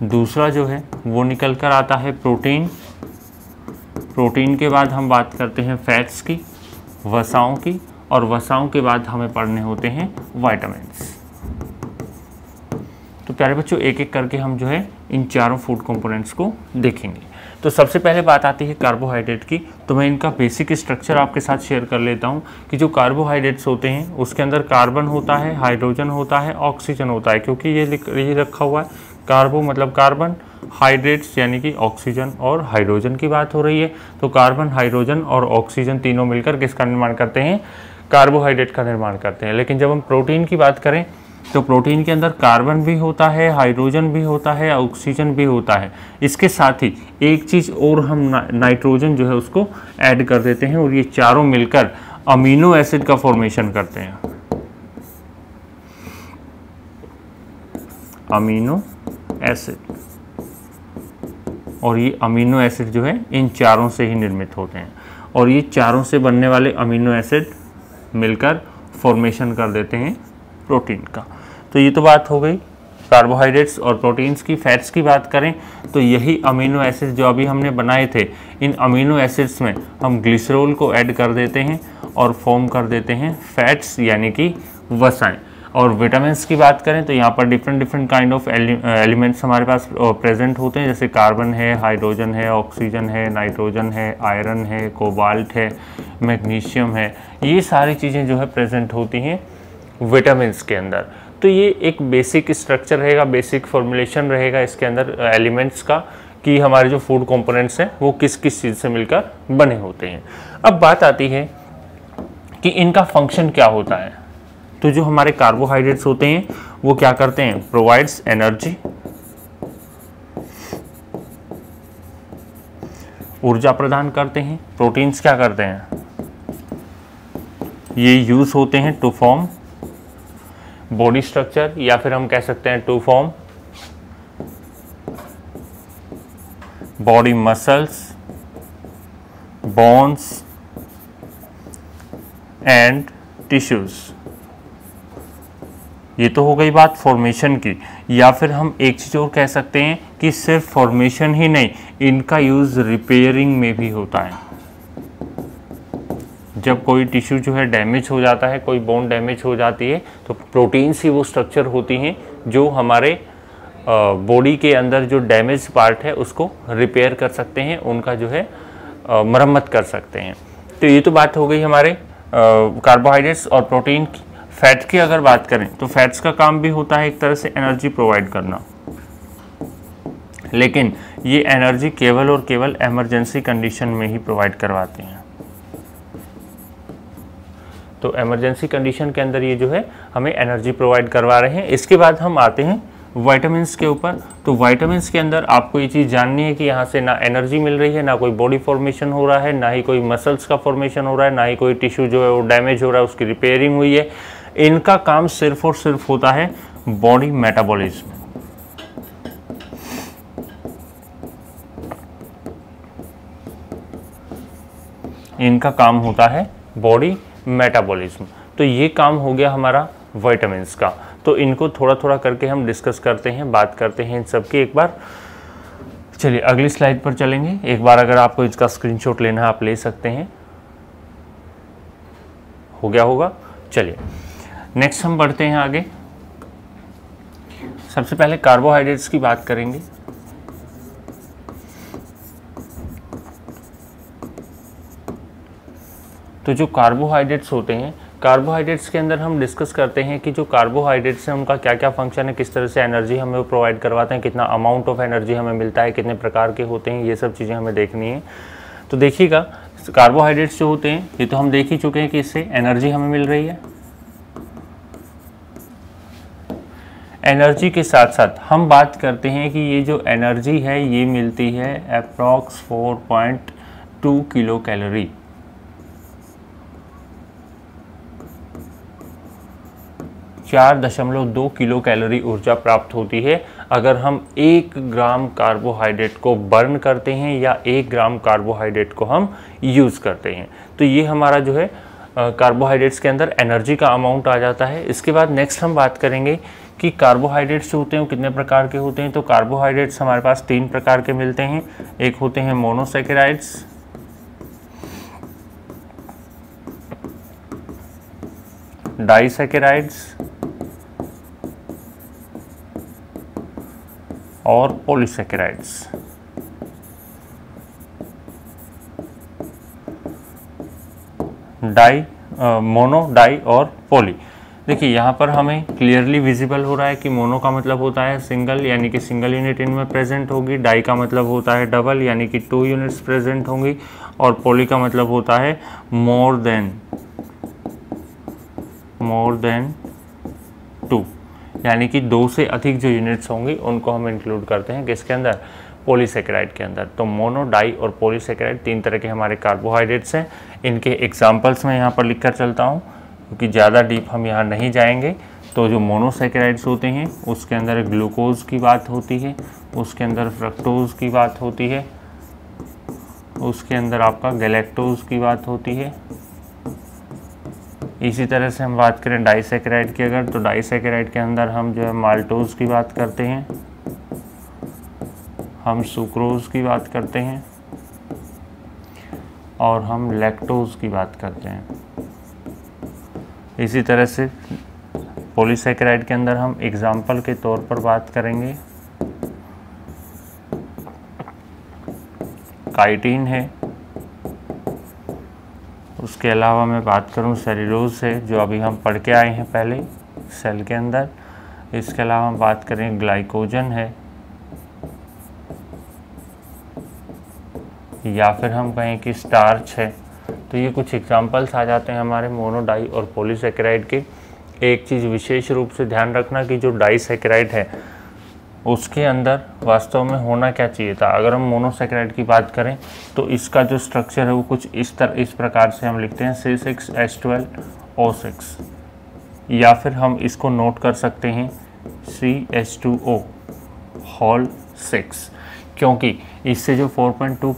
दूसरा जो है वो निकल कर आता है प्रोटीन, प्रोटीन के बाद हम बात करते हैं फैट्स की, वसाओं की, और वसाओं के बाद हमें पढ़ने होते हैं विटामिन्स। तो प्यारे बच्चों एक एक करके हम जो है इन चारों फूड कंपोनेंट्स को देखेंगे। तो सबसे पहले बात आती है कार्बोहाइड्रेट की। तो मैं इनका बेसिक स्ट्रक्चर आपके साथ शेयर कर लेता हूं कि जो कार्बोहाइड्रेट्स होते हैं उसके अंदर कार्बन होता है, हाइड्रोजन होता है, ऑक्सीजन होता है, क्योंकि ये रखा हुआ है कार्बो मतलब कार्बन, हाइड्रेट्स यानी कि ऑक्सीजन और हाइड्रोजन की बात हो रही है। तो कार्बन, हाइड्रोजन और ऑक्सीजन तीनों मिलकर किसका निर्माण करते हैं? कार्बोहाइड्रेट का निर्माण करते हैं। लेकिन जब हम प्रोटीन की बात करें तो प्रोटीन के अंदर कार्बन भी होता है, हाइड्रोजन भी होता है, ऑक्सीजन भी होता है। इसके साथ ही एक चीज़ और हम नाइट्रोजन जो है उसको ऐड कर देते हैं, और ये चारों मिलकर अमीनो एसिड का फॉर्मेशन करते हैं। अमीनो एसिड, और ये अमीनो एसिड जो है इन चारों से ही निर्मित होते हैं, और ये चारों से बनने वाले अमीनो एसिड मिलकर फॉर्मेशन कर देते हैं प्रोटीन का। तो ये तो बात हो गई कार्बोहाइड्रेट्स और प्रोटीन्स की। फैट्स की बात करें तो यही अमीनो एसिड जो अभी हमने बनाए थे, इन अमीनो एसिड्स में हम ग्लिसरॉल को ऐड कर देते हैं और फॉर्म कर देते हैं फैट्स यानी कि वसाएं। और विटामिन्स की बात करें तो यहाँ पर डिफरेंट काइंड ऑफ एलिमेंट्स हमारे पास प्रेजेंट होते हैं, जैसे कार्बन है, हाइड्रोजन है, ऑक्सीजन है, नाइट्रोजन है, आयरन है, कोबाल्ट है, मैग्नीशियम है। ये सारी चीज़ें जो है प्रेजेंट होती हैं विटामिन्स के अंदर। तो ये एक बेसिक स्ट्रक्चर रहेगा, बेसिक फॉर्मुलेशन रहेगा इसके अंदर एलिमेंट्स का, कि हमारे जो फूड कंपोनेंट्स हैं वो किस किस चीज़ से मिलकर बने होते हैं। अब बात आती है कि इनका फंक्शन क्या होता है। तो जो हमारे कार्बोहाइड्रेट्स होते हैं वो क्या करते हैं? प्रोवाइड्स एनर्जी, ऊर्जा प्रदान करते हैं। प्रोटीन्स क्या करते हैं? ये यूज होते हैं टू फॉर्म बॉडी स्ट्रक्चर, या फिर हम कह सकते हैं to form body muscles, bones and tissues. ये तो हो गई बात फॉर्मेशन की। या फिर हम एक चीज़ और कह सकते हैं कि सिर्फ फॉर्मेशन ही नहीं, इनका यूज़ रिपेयरिंग में भी होता है। जब कोई टिश्यू जो है डैमेज हो जाता है, कोई बोन डैमेज हो जाती है, तो प्रोटीन्स ही वो स्ट्रक्चर होती हैं जो हमारे बॉडी के अंदर जो डैमेज पार्ट है उसको रिपेयर कर सकते हैं, उनका जो है मरम्मत कर सकते हैं। तो ये तो बात हो गई हमारे कार्बोहाइड्रेट्स और प्रोटीन की। फैट की अगर बात करें तो फैट्स का काम भी होता है एक तरह से एनर्जी प्रोवाइड करना, लेकिन ये एनर्जी केवल और केवल इमरजेंसी कंडीशन में ही प्रोवाइड करवाते हैं। तो इमरजेंसी कंडीशन के अंदर ये जो है हमें एनर्जी प्रोवाइड करवा रहे हैं। इसके बाद हम आते हैं विटामिन्स के ऊपर। तो विटामिन्स के अंदर आपको ये चीज़ जाननी है कि यहाँ से ना एनर्जी मिल रही है, ना कोई बॉडी फॉर्मेशन हो रहा है, ना ही कोई मसल्स का फॉर्मेशन हो रहा है, ना ही कोई टिश्यू जो है वो डैमेज हो रहा है, उसकी रिपेयरिंग हुई है। इनका काम सिर्फ और सिर्फ होता है बॉडी मेटाबॉलिज्म। इनका काम होता है बॉडी मेटाबॉलिज्म। तो ये काम हो गया हमारा विटामिन्स का। तो इनको थोड़ा थोड़ा करके हम डिस्कस करते हैं, बात करते हैं इन सब की। एक बार चलिए अगली स्लाइड पर चलेंगे। एक बार अगर आपको इसका स्क्रीनशॉट लेना है आप ले सकते हैं। हो गया होगा। चलिए नेक्स्ट हम बढ़ते हैं आगे। सबसे पहले कार्बोहाइड्रेट्स की बात करेंगे। तो जो कार्बोहाइड्रेट्स होते हैं, कार्बोहाइड्रेट्स के अंदर हम डिस्कस करते हैं कि जो कार्बोहाइड्रेट्स हैं उनका क्या क्या फंक्शन है, किस तरह से एनर्जी हमें प्रोवाइड करवाते हैं, कितना अमाउंट ऑफ एनर्जी हमें मिलता है, कितने प्रकार के होते हैं, ये सब चीज़ें हमें देखनी है। तो देखिएगा कार्बोहाइड्रेट्स जो होते हैं ये तो हम देख ही चुके हैं कि इससे एनर्जी हमें मिल रही है। एनर्जी के साथ साथ हम बात करते हैं कि ये जो एनर्जी है ये मिलती है approx 4.2 kilo calorie. 4.2 kilo calorie ऊर्जा प्राप्त होती है अगर हम 1 ग्राम कार्बोहाइड्रेट को बर्न करते हैं या 1 ग्राम कार्बोहाइड्रेट को हम यूज़ करते हैं। तो ये हमारा जो है कार्बोहाइड्रेट्स के अंदर एनर्जी का अमाउंट आ जाता है। इसके बाद नेक्स्ट हम बात करेंगे कि कार्बोहाइड्रेट्स जो होते हैं वो कितने प्रकार के होते हैं। तो कार्बोहाइड्रेट्स हमारे पास 3 प्रकार के मिलते हैं। एक होते हैं मोनोसैकेराइड्स, डाइसैकेराइड्स और पॉलीसैकेराइड्स। मोनो, डाई और पॉली। देखिए यहाँ पर हमें क्लियरली विजिबल हो रहा है कि मोनो का मतलब होता है सिंगल, यानी कि सिंगल यूनिट इनमें प्रेजेंट होगी। डाई का मतलब होता है डबल, यानी कि 2 यूनिट्स प्रेजेंट होंगी। और पॉली का मतलब होता है मोर देन 2, यानी कि 2 से अधिक जो यूनिट्स होंगी उनको हम इंक्लूड करते हैं किसके अंदर, पॉलीसैकेराइड के अंदर। तो मोनो, डाई और पॉलीसैकेराइड 3 तरह के हमारे कार्बोहाइड्रेट्स हैं। इनके एग्जाम्पल्स मैं यहाँ पर लिख कर चलता हूँ क्योंकि ज़्यादा डीप हम यहाँ नहीं जाएंगे। तो जो मोनोसैकेराइड्स होते हैं उसके अंदर ग्लूकोज की बात होती है, उसके अंदर फ्रक्टोज की बात होती है, उसके अंदर आपका गैलेक्टोज की बात होती है। इसी तरह से हम बात करें डाइसैकेराइड की अगर, तो डाइसैकेराइड के अंदर हम जो है माल्टोज की बात करते हैं, हम सुक्रोज की बात करते हैं और हम लैक्टोज की बात करते हैं। इसी तरह से पॉलीसैकेराइड के अंदर हम एग्जाम्पल के तौर पर बात करेंगे काइटिन है, उसके अलावा मैं बात करूं सेल्यूलोज से जो अभी हम पढ़ के आए हैं पहले सेल के अंदर। इसके अलावा हम बात करें ग्लाइकोजन है, या फिर हम कहें कि स्टार्च है। तो ये कुछ एग्जांपल्स आ जाते हैं हमारे मोनो, डाई और पॉलीसैकेराइड के। एक चीज़ विशेष रूप से ध्यान रखना कि जो डाइसैकेराइड है उसके अंदर वास्तव में होना क्या चाहिए था। अगर हम मोनोसैकेराइड की बात करें तो इसका जो स्ट्रक्चर है वो कुछ इस प्रकार से हम लिखते हैं C6H12O6, या फिर हम इसको नोट कर सकते हैं CH2O होल 6, क्योंकि इससे जो 4.2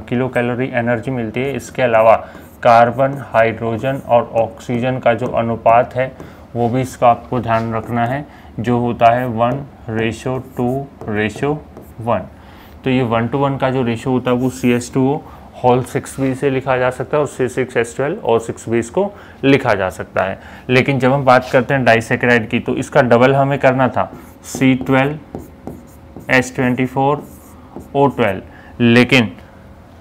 किलो कैलोरी एनर्जी मिलती है। इसके अलावा कार्बन, हाइड्रोजन और ऑक्सीजन का जो अनुपात है वो भी इसका आपको ध्यान रखना है, जो होता है 1:2:1। तो ये 1:1 का जो रेशो होता है वो CH2O होल 6 भी से लिखा जा सकता है और C6H12O6 भी इसको लिखा जा सकता है। लेकिन जब हम बात करते हैं डाइसैकेराइड की तो इसका डबल हमें करना था C12H24O12, लेकिन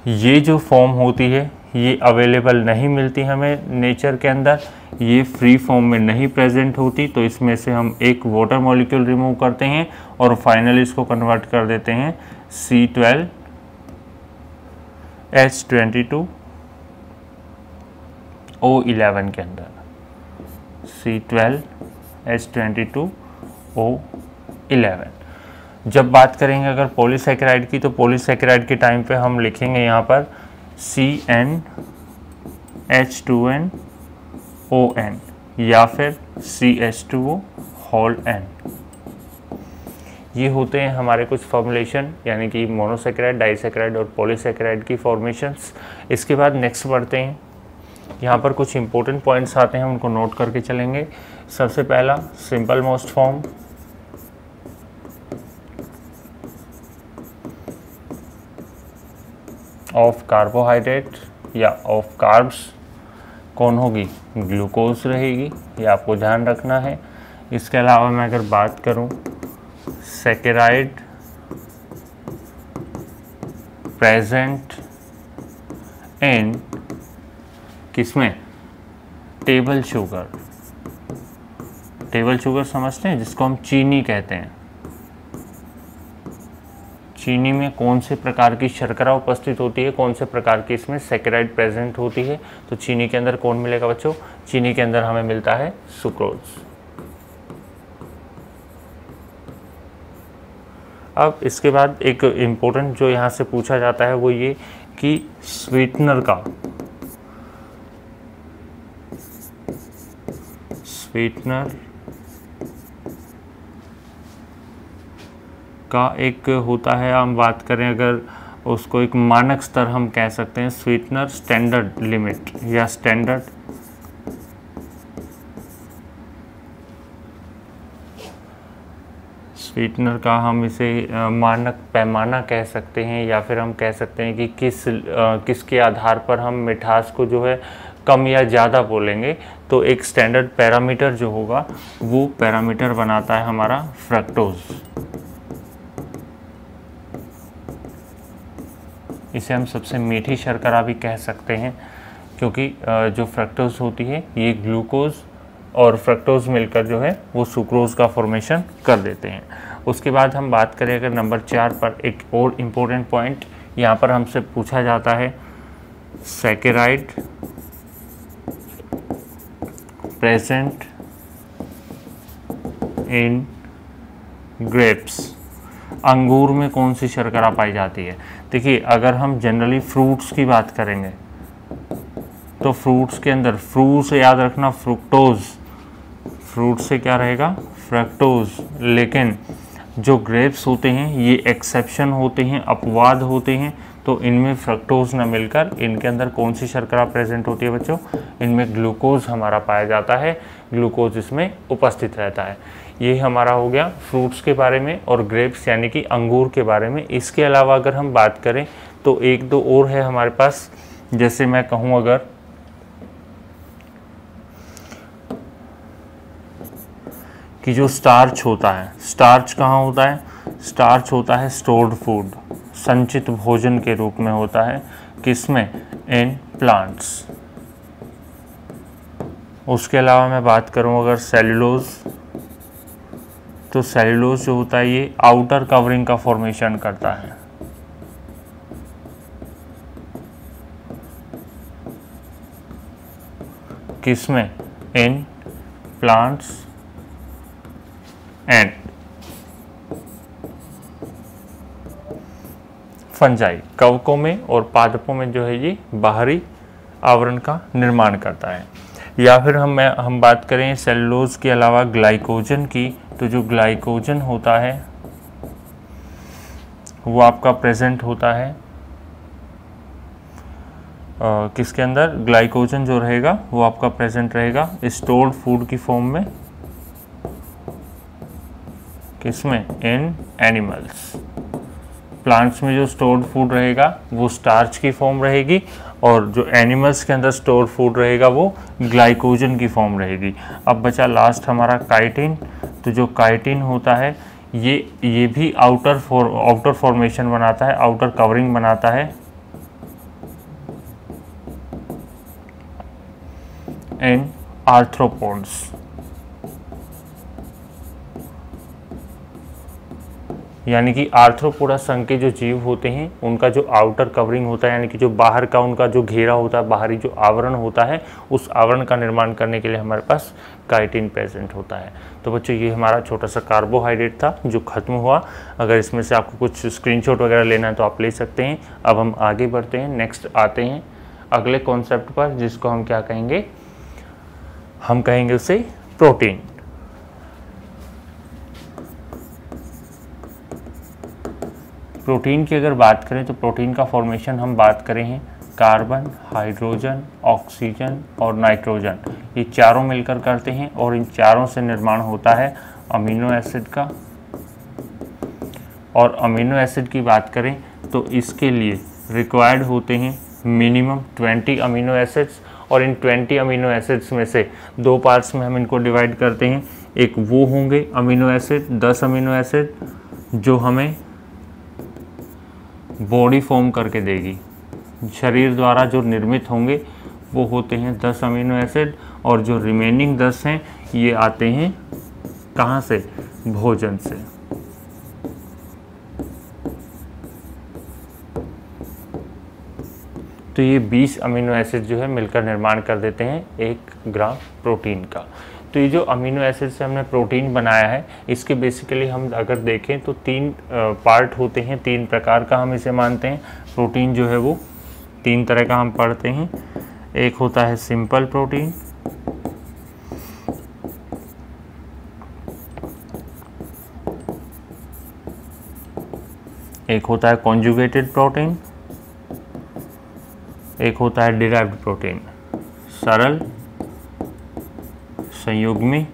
ये जो फॉर्म होती है ये अवेलेबल नहीं मिलती हमें नेचर के अंदर, ये फ्री फॉर्म में नहीं प्रेजेंट होती। तो इसमें से हम एक वाटर मॉलिक्यूल रिमूव करते हैं और फाइनली इसको कन्वर्ट कर देते हैं C12H22O11 के अंदर, C12H22O11। जब बात करेंगे अगर पॉलीसैकेराइड की, तो पॉलीसैकेराइड के टाइम पे हम लिखेंगे यहाँ पर CnH2nOn या फिर CH2O होल N। ये होते हैं हमारे कुछ फॉर्मुलेशन, यानी कि मोनोसैकेराइड, डाइसैकेराइड और पॉलीसैकेराइड की फॉर्मेशंस। इसके बाद नेक्स्ट बढ़ते हैं। यहाँ पर कुछ इंपॉर्टेंट पॉइंट्स आते हैं, उनको नोट करके चलेंगे। सबसे पहला simple most form, of carbohydrate या ऑफ कार्ब्स कौन होगी, ग्लूकोज रहेगी, ये आपको ध्यान रखना है। इसके अलावा मैं अगर बात करूं सैकेराइड प्रेजेंट इन किसमें, टेबल शुगर। टेबल शुगर समझते हैं जिसको हम चीनी कहते हैं। चीनी में कौन से प्रकार की शर्करा उपस्थित होती है, कौन से प्रकार की इसमें सैकेराइड प्रेजेंट होती है। तो चीनी के अंदर कौन मिलेगा बच्चों, चीनी के अंदर हमें मिलता है सुक्रोज। अब इसके बाद एक इम्पोर्टेंट जो यहाँ से पूछा जाता है वो ये कि स्वीटनर का एक होता है, हम बात करें अगर उसको एक मानक स्तर हम कह सकते हैं, स्वीटनर स्टैंडर्ड लिमिट या स्टैंडर्ड स्वीटनर का हम इसे मानक पैमाना कह सकते हैं, या फिर हम कह सकते हैं कि किसके आधार पर हम मिठास को जो है कम या ज़्यादा बोलेंगे। तो एक स्टैंडर्ड पैरामीटर जो होगा वो पैरामीटर बनाता है हमारा फ्रक्टोज। इसे हम सबसे मीठी शर्करा भी कह सकते हैं, क्योंकि जो फ्रक्टोज होती है ये ग्लूकोज और फ्रक्टोज मिलकर जो है वो सुक्रोज का फॉर्मेशन कर देते हैं। उसके बाद हम बात करें अगर नंबर 4 पर, एक और इम्पोर्टेंट पॉइंट यहाँ पर हमसे पूछा जाता है, सैकेराइड प्रेजेंट इन ग्रेप्स, अंगूर में कौन सी शर्करा पाई जाती है। देखिए अगर हम जनरली फ्रूट्स की बात करेंगे तो फ्रूट्स के अंदर, फ्रूट से याद रखना फ्रुक्टोज, फ्रूट से क्या रहेगा फ्रक्टोज, लेकिन जो ग्रेप्स होते हैं ये एक्सेप्शन होते हैं, अपवाद होते हैं, तो इनमें फ्रक्टोज न मिलकर इनके अंदर कौन सी शर्करा प्रेजेंट होती है बच्चों, इनमें ग्लूकोज हमारा पाया जाता है, ग्लूकोज इसमें उपस्थित रहता है। ये हमारा हो गया फ्रूट्स के बारे में और ग्रेप्स यानी कि अंगूर के बारे में। इसके अलावा अगर हम बात करें तो एक दो और है हमारे पास, जैसे मैं कहूँ अगर कि जो स्टार्च होता है, स्टार्च कहाँ होता है, स्टार्च होता है स्टोर्ड फूड, संचित भोजन के रूप में होता है, किसमें, इन प्लांट्स। उसके अलावा मैं बात करूं अगर सेल्यूलोज, तो सेल्यूलोज जो होता है ये आउटर कवरिंग का फॉर्मेशन करता है, किसमें, इन प्लांट्स एंड फंजाई, कवकों में और पादपों में जो है ये बाहरी आवरण का निर्माण करता है। या फिर हम बात करें सेल्यूलोज के अलावा ग्लाइकोजन की, तो जो ग्लाइकोजन होता है वो आपका प्रेजेंट होता है किसके अंदर, ग्लाइकोजन जो रहेगा वो आपका प्रेजेंट रहेगा स्टोर्ड फूड की फॉर्म में, किसमें, इन एनिमल्स। प्लांट्स में जो स्टोर्ड फूड रहेगा वो स्टार्च की फॉर्म रहेगी, और जो एनिमल्स के अंदर स्टोर्ड फूड रहेगा वो ग्लाइकोजन की फॉर्म रहेगी। अब बचा लास्ट हमारा काइटिन, तो जो काइटिन होता है ये भी आउटर फॉर्मेशन बनाता है, आउटर कवरिंग बनाता है इन आर्थ्रोपोड्स। यानी कि आर्थ्रोपोडा संघ के जो जीव होते हैं उनका जो आउटर कवरिंग होता है, यानी कि जो बाहर का उनका जो घेरा होता है, बाहरी जो आवरण होता है, उस आवरण का निर्माण करने के लिए हमारे पास काइटिन प्रेजेंट होता है। तो बच्चों ये हमारा छोटा सा कार्बोहाइड्रेट था जो खत्म हुआ। अगर इसमें से आपको कुछ स्क्रीनशॉट वगैरह लेना है तो आप ले सकते हैं। अब हम आगे बढ़ते हैं, नेक्स्ट आते हैं अगले कॉन्सेप्ट पर, जिसको हम क्या कहेंगे, हम कहेंगे उसे प्रोटीन। प्रोटीन की अगर बात करें तो प्रोटीन का फॉर्मेशन हम बात करें हैं कार्बन, हाइड्रोजन, ऑक्सीजन और नाइट्रोजन, ये चारों मिलकर करते हैं, और इन चारों से निर्माण होता है अमीनो एसिड का। और अमीनो एसिड की बात करें तो इसके लिए रिक्वायर्ड होते हैं मिनिमम 20 अमीनो एसिड्स, और इन 20 अमीनो एसिड्स में से दो पार्ट्स में हम इनको डिवाइड करते हैं। एक वो होंगे अमीनो एसिड 10 अमीनो एसिड जो हमें बॉडी फॉर्म करके देगी, शरीर द्वारा जो निर्मित होंगे वो होते हैं 10 अमीनो एसिड, और जो रिमेनिंग 10 हैं ये आते हैं कहाँ से, भोजन से। तो ये 20 अमीनो एसिड जो है मिलकर निर्माण कर देते हैं 1 ग्राम प्रोटीन का। तो ये जो अमीनो एसिड से हमने प्रोटीन बनाया है, इसके बेसिकली हम अगर देखें तो 3 पार्ट होते हैं, 3 प्रकार का हम इसे मानते हैं। प्रोटीन जो है वो 3 तरह का हम पढ़ते हैं। एक होता है सिंपल प्रोटीन, एक होता है कॉन्जुगेटेड प्रोटीन, एक होता है डिराइव्ड प्रोटीन, सरल, संयुग्मी,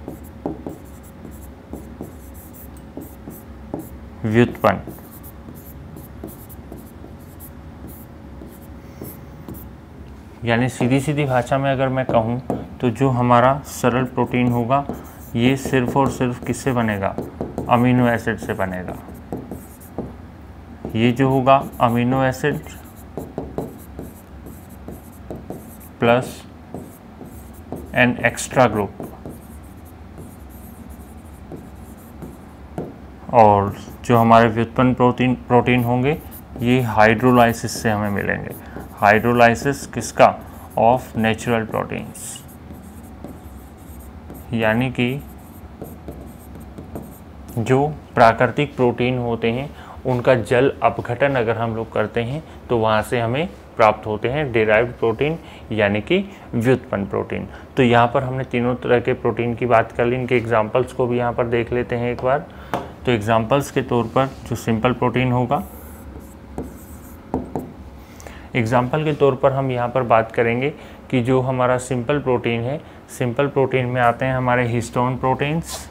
व्युत्पन्न। यानी सीधी सीधी भाषा में अगर मैं कहूँ तो जो हमारा सरल प्रोटीन होगा ये सिर्फ और सिर्फ किससे बनेगा, अमीनो एसिड से बनेगा। ये जो होगा amino acid plus an extra group, और जो हमारे व्युत्पन्न प्रोटीन होंगे ये हाइड्रोलाइसिस से हमें मिलेंगे। हाइड्रोलाइसिस किसका, ऑफ नेचुरल प्रोटीन्स। यानी कि जो प्राकृतिक प्रोटीन होते हैं उनका जल अपघटन अगर हम लोग करते हैं तो वहाँ से हमें प्राप्त होते हैं डिराइव्ड प्रोटीन यानी कि व्युत्पन्न प्रोटीन। तो यहाँ पर हमने तीनों तरह के प्रोटीन की बात कर ली, इनके एग्जांपल्स को भी यहाँ पर देख लेते हैं एक बार। तो एग्जांपल्स के तौर पर जो सिंपल प्रोटीन होगा, एग्जांपल के तौर पर हम यहाँ पर बात करेंगे कि जो हमारा सिंपल प्रोटीन है, सिंपल प्रोटीन में आते हैं हमारे histone proteins,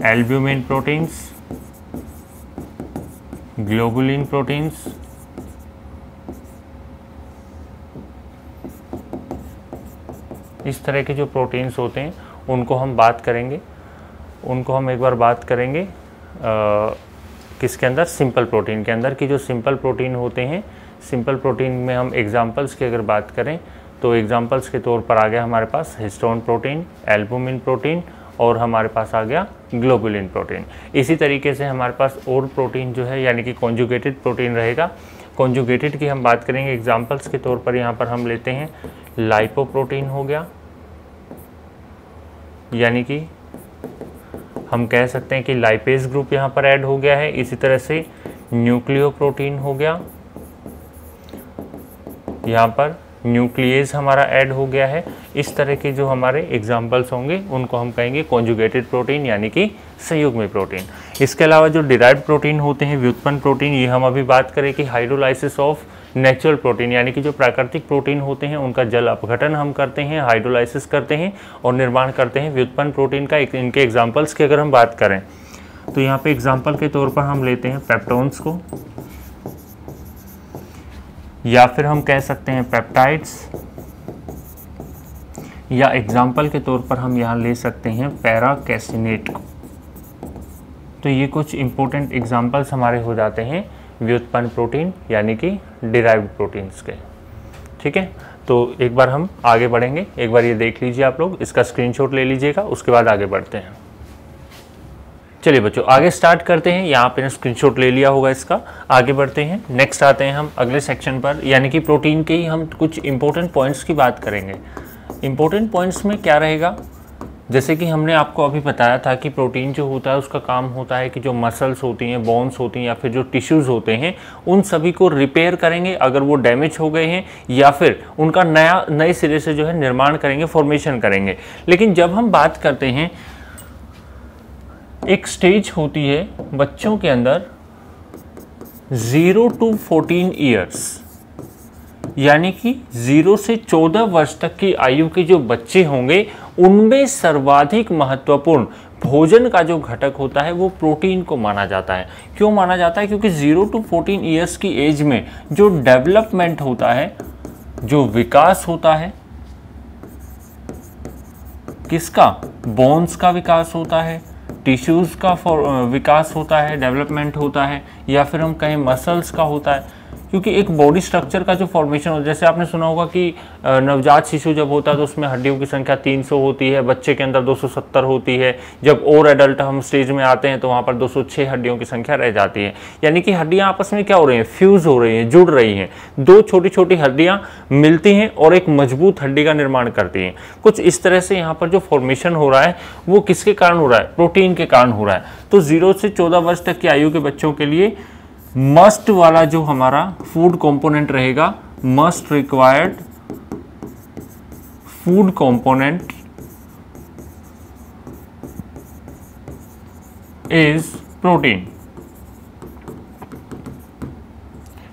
albumin proteins, globulin proteins, इस तरह के जो प्रोटीन्स होते हैं उनको हम बात करेंगे। उनको हम एक बार बात करेंगे किसके अंदर, सिंपल प्रोटीन के अंदर, कि जो सिंपल प्रोटीन होते हैं, सिंपल प्रोटीन में हम एग्जांपल्स की अगर बात करें तो एग्जांपल्स के तौर पर आ गया हमारे पास हिस्टोन प्रोटीन, एल्बुमिन प्रोटीन और हमारे पास आ गया ग्लोबुलिन प्रोटीन। इसी तरीके से हमारे पास और प्रोटीन जो है यानी कि कॉन्जुगेटेड प्रोटीन रहेगा। कॉन्जुगेटेड की हम बात करेंगे एग्जांपल्स के तौर पर, यहाँ पर हम लेते हैं लाइपोप्रोटीन हो गया, यानी कि हम कह सकते हैं कि लाइपेज ग्रुप यहाँ पर ऐड हो गया है। इसी तरह से न्यूक्लियोप्रोटीन हो गया, यहाँ पर न्यूक्लियेज हमारा ऐड हो गया है। इस तरह के जो हमारे एग्जाम्पल्स होंगे उनको हम कहेंगे कॉन्जुगेटेड प्रोटीन यानी कि संयुग्मी प्रोटीन। इसके अलावा जो डिराइव्ड प्रोटीन होते हैं, व्युत्पन्न प्रोटीन, ये हम अभी बात करें कि हाइड्रोलाइसिस ऑफ नेचुरल प्रोटीन, यानी कि जो प्राकृतिक प्रोटीन होते हैं उनका जल अपघटन हम करते हैं, हाइड्रोलाइसिस करते हैं और निर्माण करते हैं व्युत्पन्न प्रोटीन का। इनके एग्जाम्पल्स की अगर हम बात करें तो यहाँ पे एग्जाम्पल के तौर पर हम लेते हैं पेप्टोन्स को, या फिर हम कह सकते हैं पेप्टाइड्स, या एग्जाम्पल के तौर पर हम यहाँ ले सकते हैं पैराकैसिनेट को। तो ये कुछ इंपॉर्टेंट एग्जाम्पल्स हमारे हो जाते हैं व्युत्पन्न प्रोटीन यानी कि डिराइव्ड प्रोटीन्स के। ठीक है, तो एक बार हम आगे बढ़ेंगे, एक बार ये देख लीजिए आप लोग, इसका स्क्रीनशॉट ले लीजिएगा, उसके बाद आगे बढ़ते हैं। चलिए बच्चों आगे स्टार्ट करते हैं। यहाँ पे स्क्रीनशॉट ले लिया होगा इसका, आगे बढ़ते हैं। नेक्स्ट आते हैं हम अगले सेक्शन पर, यानी कि प्रोटीन के ही हम कुछ इंपॉर्टेंट पॉइंट्स की बात करेंगे। इंपॉर्टेंट पॉइंट्स में क्या रहेगा, जैसे कि हमने आपको अभी बताया था कि प्रोटीन जो होता है उसका काम होता है कि जो मसल्स होती हैं, बोन्स होती हैं या फिर जो टिश्यूज़ होते हैं उन सभी को रिपेयर करेंगे अगर वो डैमेज हो गए हैं, या फिर उनका नए सिरे से जो है निर्माण करेंगे, फॉर्मेशन करेंगे। लेकिन जब हम बात करते हैं, एक स्टेज होती है बच्चों के अंदर 0 to 14 ईयर्स, यानी कि 0 से 14 वर्ष तक की आयु के जो बच्चे होंगे उनमें सर्वाधिक महत्वपूर्ण भोजन का जो घटक होता है वो प्रोटीन को माना जाता है। क्यों माना जाता है? क्योंकि 0 to 14 ईयर्स की एज में जो डेवलपमेंट होता है, जो विकास होता है, किसका? बोन्स का विकास होता है, टिश्यूज़ का विकास होता है, डेवलपमेंट होता है, या फिर हम कहें मसल्स का होता है। क्योंकि एक बॉडी स्ट्रक्चर का जो फॉर्मेशन होता है, जैसे आपने सुना होगा कि नवजात शिशु जब होता है तो उसमें हड्डियों की संख्या 300 होती है, बच्चे के अंदर 270 होती है। जब और एडल्ट हम स्टेज में आते हैं तो वहाँ पर 206 हड्डियों की संख्या रह जाती है। यानी कि हड्डियाँ आपस में क्या हो रही हैं? फ्यूज़ हो रही हैं, जुड़ रही हैं। दो छोटी छोटी हड्डियाँ मिलती हैं और एक मजबूत हड्डी का निर्माण करती हैं। कुछ इस तरह से यहाँ पर जो फॉर्मेशन हो रहा है वो किसके कारण हो रहा है? प्रोटीन के कारण हो रहा है। तो 0 से 14 वर्ष तक की आयु के बच्चों के लिए मस्ट वाला जो हमारा फूड कंपोनेंट रहेगा, must required food component is protein.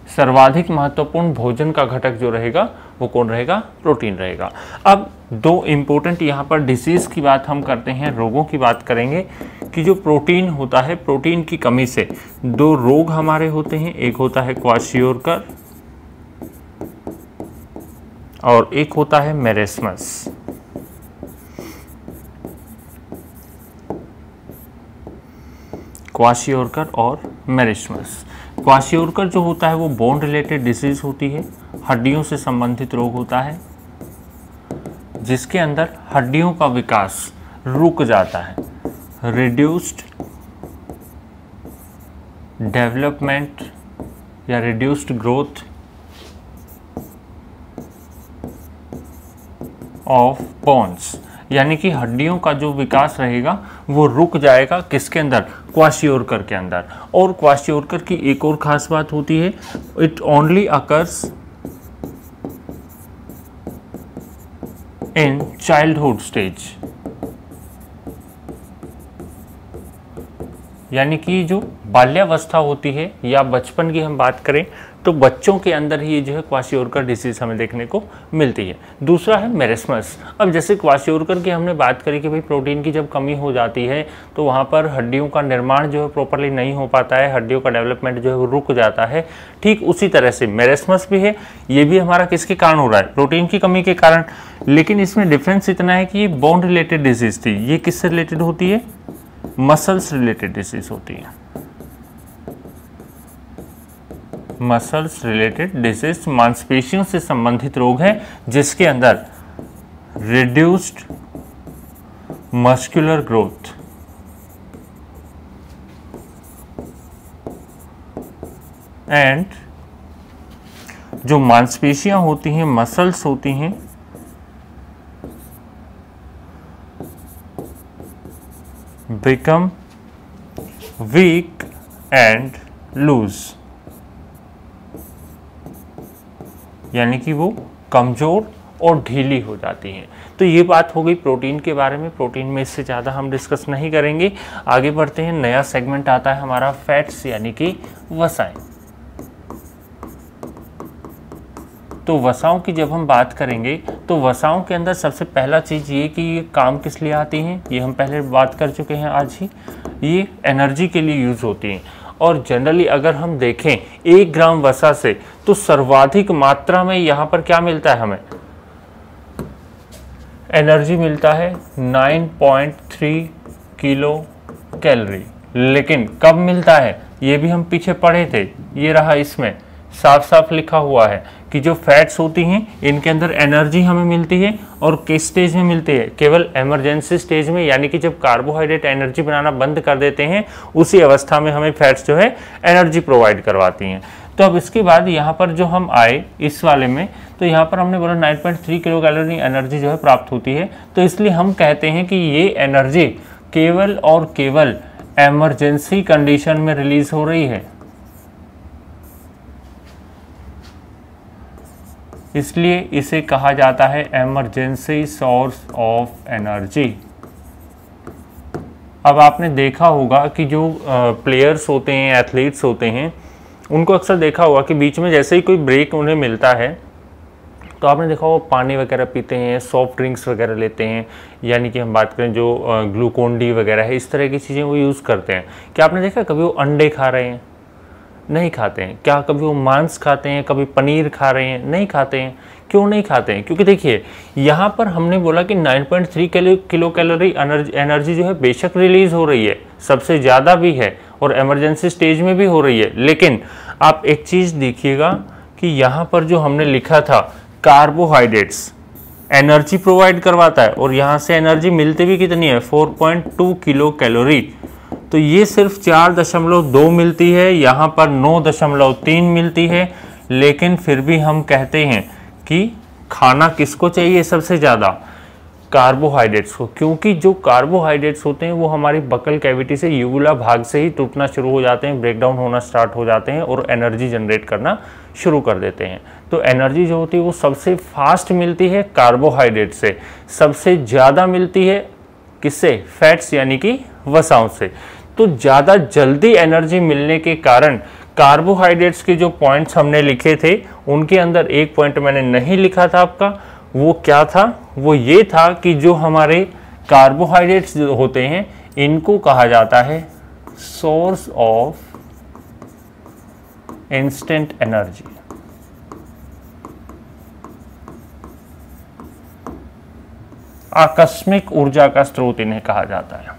सर्वाधिक महत्वपूर्ण भोजन का घटक जो रहेगा वो कौन रहेगा? प्रोटीन रहेगा। अब दो इंपॉर्टेंट यहाँ पर डिसीज की बात हम करते हैं, रोगों की बात करेंगे कि जो प्रोटीन होता है, प्रोटीन की कमी से दो रोग हमारे होते हैं। एक होता है क्वाशियोरकर और एक होता है मेरेस्मस। क्वाशियोरकर और मेरेस्मस। क्वाशियोरकर जो होता है वो बोन रिलेटेड डिसीज होती है, हड्डियों से संबंधित रोग होता है जिसके अंदर हड्डियों का विकास रुक जाता है, रिड्यूस्ड डेवलपमेंट या रिड्यूस्ड ग्रोथ ऑफ बोन्स, यानी कि हड्डियों का जो विकास रहेगा वो रुक जाएगा किसके अंदर? क्वाशियोरकर के अंदर। और क्वाशियोरकर की एक और खास बात होती है, it only occurs in childhood stage, यानी कि जो बाल्यावस्था होती है या बचपन की हम बात करें तो बच्चों के अंदर ही जो है क्वाशियोरकर डिसीज हमें देखने को मिलती है। दूसरा है मेरेस्मस। अब जैसे क्वाशियोरकर की हमने बात करी कि भाई प्रोटीन की जब कमी हो जाती है तो वहाँ पर हड्डियों का निर्माण जो है प्रॉपरली नहीं हो पाता है, हड्डियों का डेवलपमेंट जो है वो रुक जाता है। ठीक उसी तरह से मेरेस्मस भी है, ये भी हमारा किसके कारण हो रहा है? प्रोटीन की कमी के कारण। लेकिन इसमें डिफरेंस इतना है कि ये बोन रिलेटेड डिजीज थी, ये किससे रिलेटेड होती है? मसल्स रिलेटेड डिसीज होती है। मसल्स रिलेटेड डिसीज मांसपेशियों से संबंधित रोग है जिसके अंदर रिड्यूस्ड मस्कुलर ग्रोथ एंड जो मांसपेशियां होती हैं, मसल्स होती हैं, become weak and loose, यानी कि वो कमज़ोर और ढीली हो जाती हैं। तो ये बात हो गई प्रोटीन के बारे में। प्रोटीन में इससे ज़्यादा हम डिस्कस नहीं करेंगे। आगे बढ़ते हैं, नया सेगमेंट आता है हमारा फैट्स यानी कि वसाएं। तो वसाओं की जब हम बात करेंगे तो वसाओं के अंदर सबसे पहला चीज़ ये कि ये काम किस लिए आती हैं, ये हम पहले बात कर चुके हैं आज ही। ये एनर्जी के लिए यूज़ होती हैं और जनरली अगर हम देखें 1 ग्राम वसा से तो सर्वाधिक मात्रा में यहाँ पर क्या मिलता है? हमें एनर्जी मिलता है 9.3 किलो कैलोरी। लेकिन कब मिलता है ये भी हम पीछे पढ़े थे, ये रहा, इसमें साफ साफ लिखा हुआ है कि जो फैट्स होती हैं इनके अंदर एनर्जी हमें मिलती है और किस स्टेज में मिलती है? केवल इमरजेंसी स्टेज में, यानी कि जब कार्बोहाइड्रेट एनर्जी बनाना बंद कर देते हैं उसी अवस्था में हमें फैट्स जो है एनर्जी प्रोवाइड करवाती हैं। तो अब इसके बाद यहाँ पर जो हम आए इस वाले में, तो यहाँ पर हमने बोला 9.3 किलो कैलोरी एनर्जी जो है प्राप्त होती है। तो इसलिए हम कहते हैं कि ये एनर्जी केवल और केवल एमरजेंसी कंडीशन में रिलीज हो रही है, इसलिए इसे कहा जाता है इमरजेंसी सोर्स ऑफ एनर्जी। अब आपने देखा होगा कि जो प्लेयर्स होते हैं, एथलीट्स होते हैं, उनको अक्सर देखा होगा कि बीच में जैसे ही कोई ब्रेक उन्हें मिलता है तो आपने देखा वो पानी वगैरह पीते हैं, सॉफ्ट ड्रिंक्स वगैरह लेते हैं, यानी कि हम बात करें जो ग्लूकोन डी वगैरह है, इस तरह की चीज़ें वो यूज़ करते हैं। क्या आपने देखा कभी वो अंडे खा रहे हैं? नहीं खाते हैं। क्या कभी वो मांस खाते हैं? कभी पनीर खा रहे हैं? नहीं खाते हैं। क्यों नहीं खाते हैं? क्योंकि देखिए यहाँ पर हमने बोला कि 9.3 किलो कैलोरी एनर्जी जो है बेशक रिलीज हो रही है, सबसे ज़्यादा भी है और इमरजेंसी स्टेज में भी हो रही है। लेकिन आप एक चीज़ देखिएगा कि यहाँ पर जो हमने लिखा था कार्बोहाइड्रेट्स एनर्जी प्रोवाइड करवाता है और यहाँ से एनर्जी मिलती भी कितनी है? 4.2 किलो कैलोरी। तो ये सिर्फ 4.2 मिलती है, यहाँ पर 9.3 मिलती है। लेकिन फिर भी हम कहते हैं कि खाना किसको चाहिए सबसे ज़्यादा? कार्बोहाइड्रेट्स को, क्योंकि जो कार्बोहाइड्रेट्स होते हैं वो हमारी बकल कैविटी से यूवुला भाग से ही टूटना शुरू हो जाते हैं, ब्रेकडाउन होना स्टार्ट हो जाते हैं और एनर्जी जनरेट करना शुरू कर देते हैं। तो एनर्जी जो होती है वो सबसे फास्ट मिलती है कार्बोहाइड्रेट से, सबसे ज़्यादा मिलती है किससे? फैट्स यानी कि वसाओं से। तो ज़्यादा जल्दी एनर्जी मिलने के कारण कार्बोहाइड्रेट्स के जो पॉइंट्स हमने लिखे थे उनके अंदर एक पॉइंट मैंने नहीं लिखा था आपका, वो क्या था, वो ये था कि जो हमारे कार्बोहाइड्रेट्स होते हैं इनको कहा जाता है सोर्स ऑफ इंस्टेंट एनर्जी। आकस्मिक ऊर्जा का स्रोत इन्हें कहा जाता है।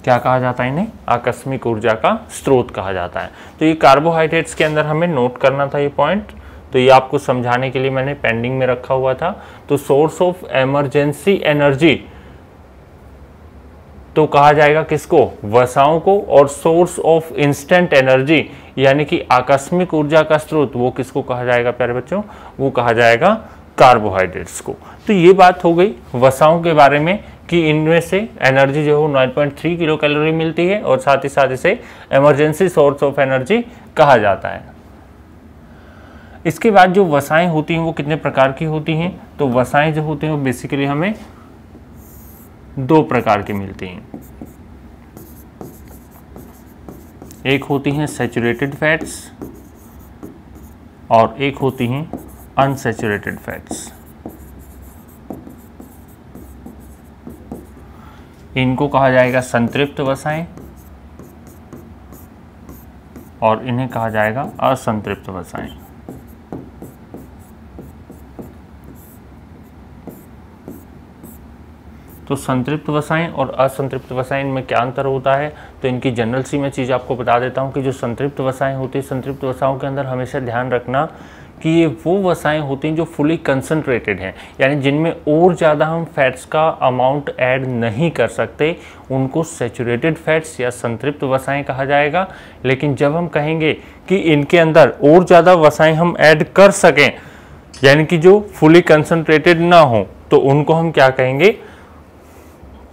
क्या कहा जाता है इन्हें? आकस्मिक ऊर्जा का स्रोत कहा जाता है। तो ये कार्बोहाइड्रेट्स के अंदर हमें नोट करना था ये पॉइंट, तो ये आपको समझाने के लिए मैंने पेंडिंग में रखा हुआ था। तो सोर्स ऑफ इमरजेंसी एनर्जी तो कहा जाएगा किसको? वसाओं को। और सोर्स ऑफ इंस्टेंट एनर्जी यानी कि आकस्मिक ऊर्जा का स्रोत वो किसको कहा जाएगा प्यारे बच्चों? वो कहा जाएगा कार्बोहाइड्रेट्स को। तो ये बात हो गई वसाओं के बारे में कि इनमें से एनर्जी जो है 9.3 किलो कैलोरी मिलती है और साथ ही साथ इसे इमरजेंसी सोर्स ऑफ एनर्जी कहा जाता है। इसके बाद जो वसाएं होती हैं वो कितने प्रकार की होती हैं? तो वसाएं जो होती हैं वो बेसिकली हमें दो प्रकार की मिलती हैं। एक होती हैं सैचुरेटेड फैट्स और एक होती हैं अनसैचुरेटेड फैट्स। इनको कहा जाएगा संतृप्त वसाएं और इन्हें कहा जाएगा असंतृप्त वसाएं। तो संतृप्त वसाएं और असंतृप्त वसाएं में क्या अंतर होता है? तो इनकी जनरल सी मैं चीज़ आपको बता देता हूं कि जो संतृप्त वसाएं होती है, संतृप्त वसाओं के अंदर हमेशा ध्यान रखना कि ये वो वसाएं होती हैं जो फुली कंसंट्रेटेड हैं, यानी जिनमें और ज़्यादा हम फैट्स का अमाउंट ऐड नहीं कर सकते, उनको सैचुरेटेड फैट्स या संतृप्त वसाएं कहा जाएगा। लेकिन जब हम कहेंगे कि इनके अंदर और ज़्यादा वसाएं हम ऐड कर सकें, यानी कि जो फुली कंसंट्रेटेड ना हो, तो उनको हम क्या कहेंगे?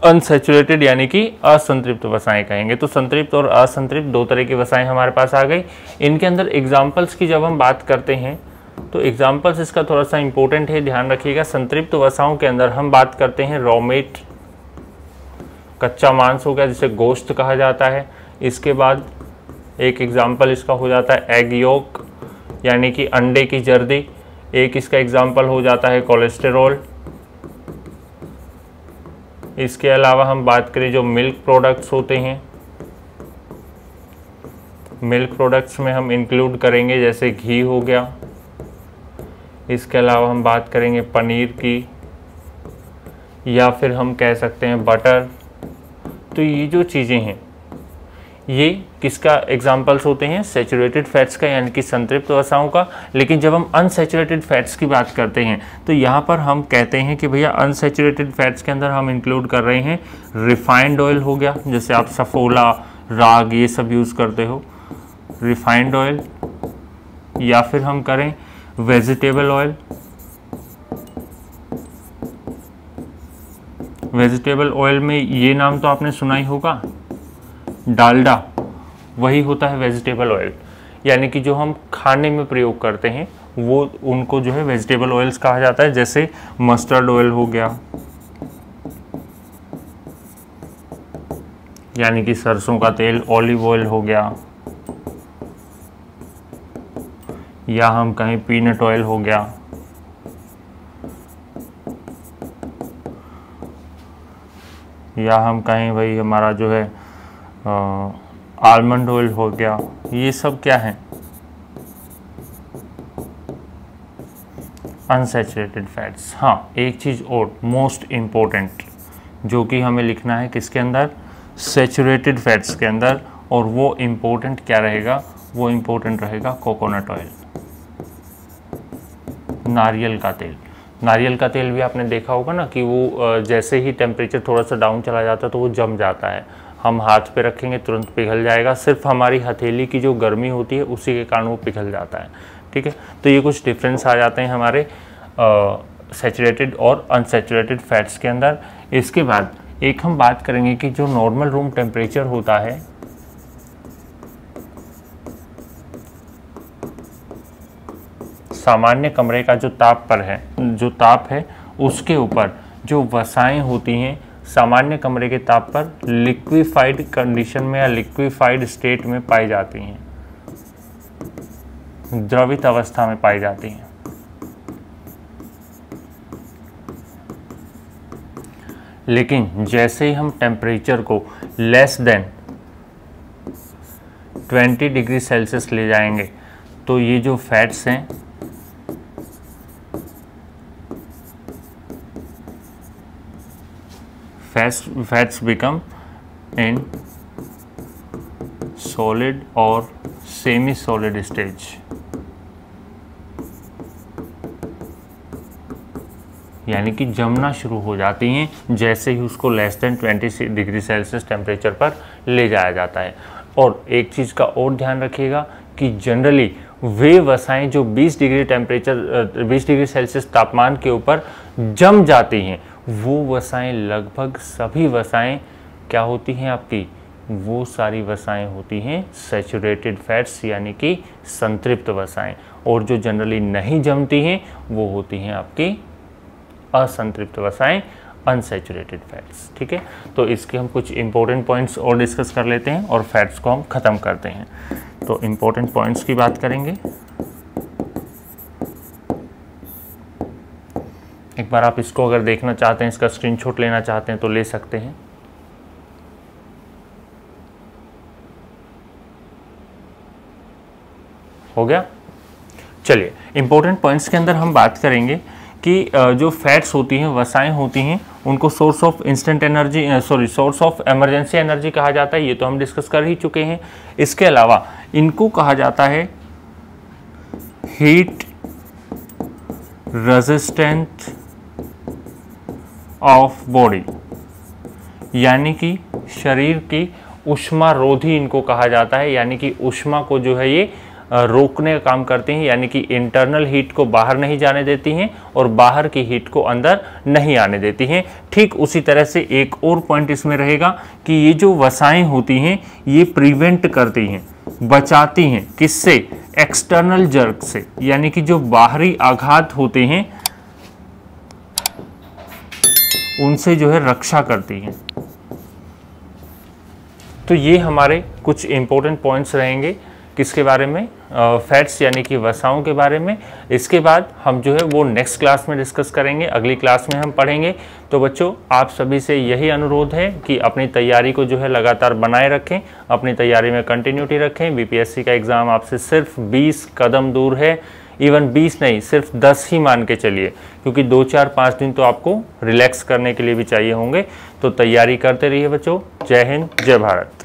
अनसैचुरेटेड यानी कि असंतृप्त वसाएं कहेंगे। तो संतृप्त और असंतृप्त दो तरह की वसाएं हमारे पास आ गई। इनके अंदर एग्जाम्पल्स की जब हम बात करते हैं तो एग्जाम्पल्स इसका थोड़ा सा इंपॉर्टेंट है, ध्यान रखिएगा। संतृप्त वसाओं के अंदर हम बात करते हैं रॉ मीट, कच्चा मांस हो गया जिसे गोश्त कहा जाता है। इसके बाद एक एग्जाम्पल इसका हो जाता है एग योक यानी कि अंडे की जर्दी। एक इसका एग्जाम्पल हो जाता है कोलेस्टेरॉल। इसके अलावा हम बात करें जो मिल्क प्रोडक्ट्स होते हैं, मिल्क प्रोडक्ट्स में हम इंक्लूड करेंगे जैसे घी हो गया। इसके अलावा हम बात करेंगे पनीर की, या फिर हम कह सकते हैं बटर। तो ये जो चीज़ें हैं ये किसका एग्जाम्पल्स होते हैं? सैचुरेटेड फैट्स का यानी कि संतृप्त वसाओं का। लेकिन जब हम अनसैचुरेटेड फैट्स की बात करते हैं तो यहाँ पर हम कहते हैं कि भैया अनसैचुरेटेड फैट्स के अंदर हम इंक्लूड कर रहे हैं रिफाइंड ऑयल हो गया, जैसे आप सफोला, राग ये सब यूज़ करते हो, रिफाइंड ऑयल। या फिर हम करें वेजिटेबल ऑयल। वेजिटेबल ऑयल में ये नाम तो आपने सुना ही होगा, डालडा, वही होता है वेजिटेबल ऑयल। यानी कि जो हम खाने में प्रयोग करते हैं वो उनको जो है वेजिटेबल ऑयल्स कहा जाता है। जैसे मस्टर्ड ऑयल हो गया यानी कि सरसों का तेल, ऑलिव ऑयल हो गया, या हम कहीं पीनट ऑयल हो गया, या हम कहीं भाई हमारा जो है आलमंड ऑयल हो गया। ये सब क्या है? Unsaturated fats. हाँ, एक चीज़ और मोस्ट इम्पोर्टेंट जो कि हमें लिखना है किसके अंदर? सैचुरेटेड फैट्स के अंदर। और वो इम्पोर्टेंट क्या रहेगा? वो इम्पोर्टेंट रहेगा कोकोनट ऑयल, नारियल का तेल। नारियल का तेल भी आपने देखा होगा ना कि वो जैसे ही टेम्परेचर थोड़ा सा डाउन चला जाता है तो वो जम जाता है। हम हाथ पे रखेंगे तुरंत पिघल जाएगा, सिर्फ हमारी हथेली की जो गर्मी होती है उसी के कारण वो पिघल जाता है। ठीक है, तो ये कुछ डिफरेंस आ जाते हैं हमारे सैचुरेटेड और अनसैचुरेटेड फैट्स के अंदर। इसके बाद एक हम बात करेंगे कि जो नॉर्मल रूम टेम्परेचर होता है, सामान्य कमरे का जो ताप है उसके ऊपर जो वसाएं होती हैं सामान्य कमरे के ताप पर लिक्विफाइड कंडीशन में या लिक्विफाइड स्टेट में पाई जाती हैं, द्रवित अवस्था में पाई जाती हैं। लेकिन जैसे ही हम टेम्परेचर को लेस देन 20 डिग्री सेल्सियस ले जाएंगे तो ये जो फैट्स हैं फैट्स बिकम इन सॉलिड और सेमी सॉलिड स्टेज, यानी कि जमना शुरू हो जाती हैं जैसे ही उसको less than 20 degree Celsius temperature पर ले जाया जाता है। और एक चीज़ का और ध्यान रखिएगा कि जनरली वे वसाएं जो 20 डिग्री सेल्सियस तापमान के ऊपर जम जाती हैं, वो वसाएं लगभग सभी वसाएं क्या होती हैं आपकी, वो सारी वसाएं होती हैं सैचुरेटेड फैट्स यानी कि संतृप्त वसाएं। और जो जनरली नहीं जमती हैं वो होती हैं आपकी असंतृप्त वसाएं, अनसैचुरेटेड फैट्स। ठीक है, तो इसके हम कुछ इंपॉर्टेंट पॉइंट्स और डिस्कस कर लेते हैं और फैट्स को हम ख़त्म करते हैं। तो इंपॉर्टेंट पॉइंट्स की बात करेंगे। एक बार आप इसको अगर देखना चाहते हैं, इसका स्क्रीनशॉट लेना चाहते हैं तो ले सकते हैं। हो गया। चलिए, इंपॉर्टेंट पॉइंट्स के अंदर हम बात करेंगे कि जो फैट्स होती हैं, वसाएं होती हैं, उनको सोर्स ऑफ इमरजेंसी एनर्जी कहा जाता है। ये तो हम डिस्कस कर ही चुके हैं। इसके अलावा इनको कहा जाता है हीट रेजिस्टेंट ऑफ बॉडी, यानी कि शरीर की ऊष्मारोधी इनको कहा जाता है, यानी कि ऊष्मा को जो है ये रोकने का काम करते हैं, यानी कि इंटरनल हीट को बाहर नहीं जाने देती हैं और बाहर की हीट को अंदर नहीं आने देती हैं। ठीक उसी तरह से एक और पॉइंट इसमें रहेगा कि ये जो वसाएं होती हैं ये प्रिवेंट करती हैं, बचाती हैं, किससे, एक्सटर्नल जर्क से, यानी कि जो बाहरी आघात होते हैं उनसे जो है रक्षा करती हैं। तो ये हमारे कुछ इंपॉर्टेंट पॉइंट्स रहेंगे किसके बारे में, फैट्स यानी कि वसाओं के बारे में। इसके बाद हम जो है वो नेक्स्ट क्लास में डिस्कस करेंगे, अगली क्लास में हम पढ़ेंगे। तो बच्चों, आप सभी से यही अनुरोध है कि अपनी तैयारी को जो है लगातार बनाए रखें, अपनी तैयारी में कंटिन्यूटी रखें। बीपीएससी का एग्ज़ाम आपसे सिर्फ 20 कदम दूर है, इवन 20 नहीं, सिर्फ 10 ही मान के चलिए, क्योंकि 2, 4, 5 दिन तो आपको रिलैक्स करने के लिए भी चाहिए होंगे। तो तैयारी करते रहिए बच्चों। जय हिंद, जय भारत।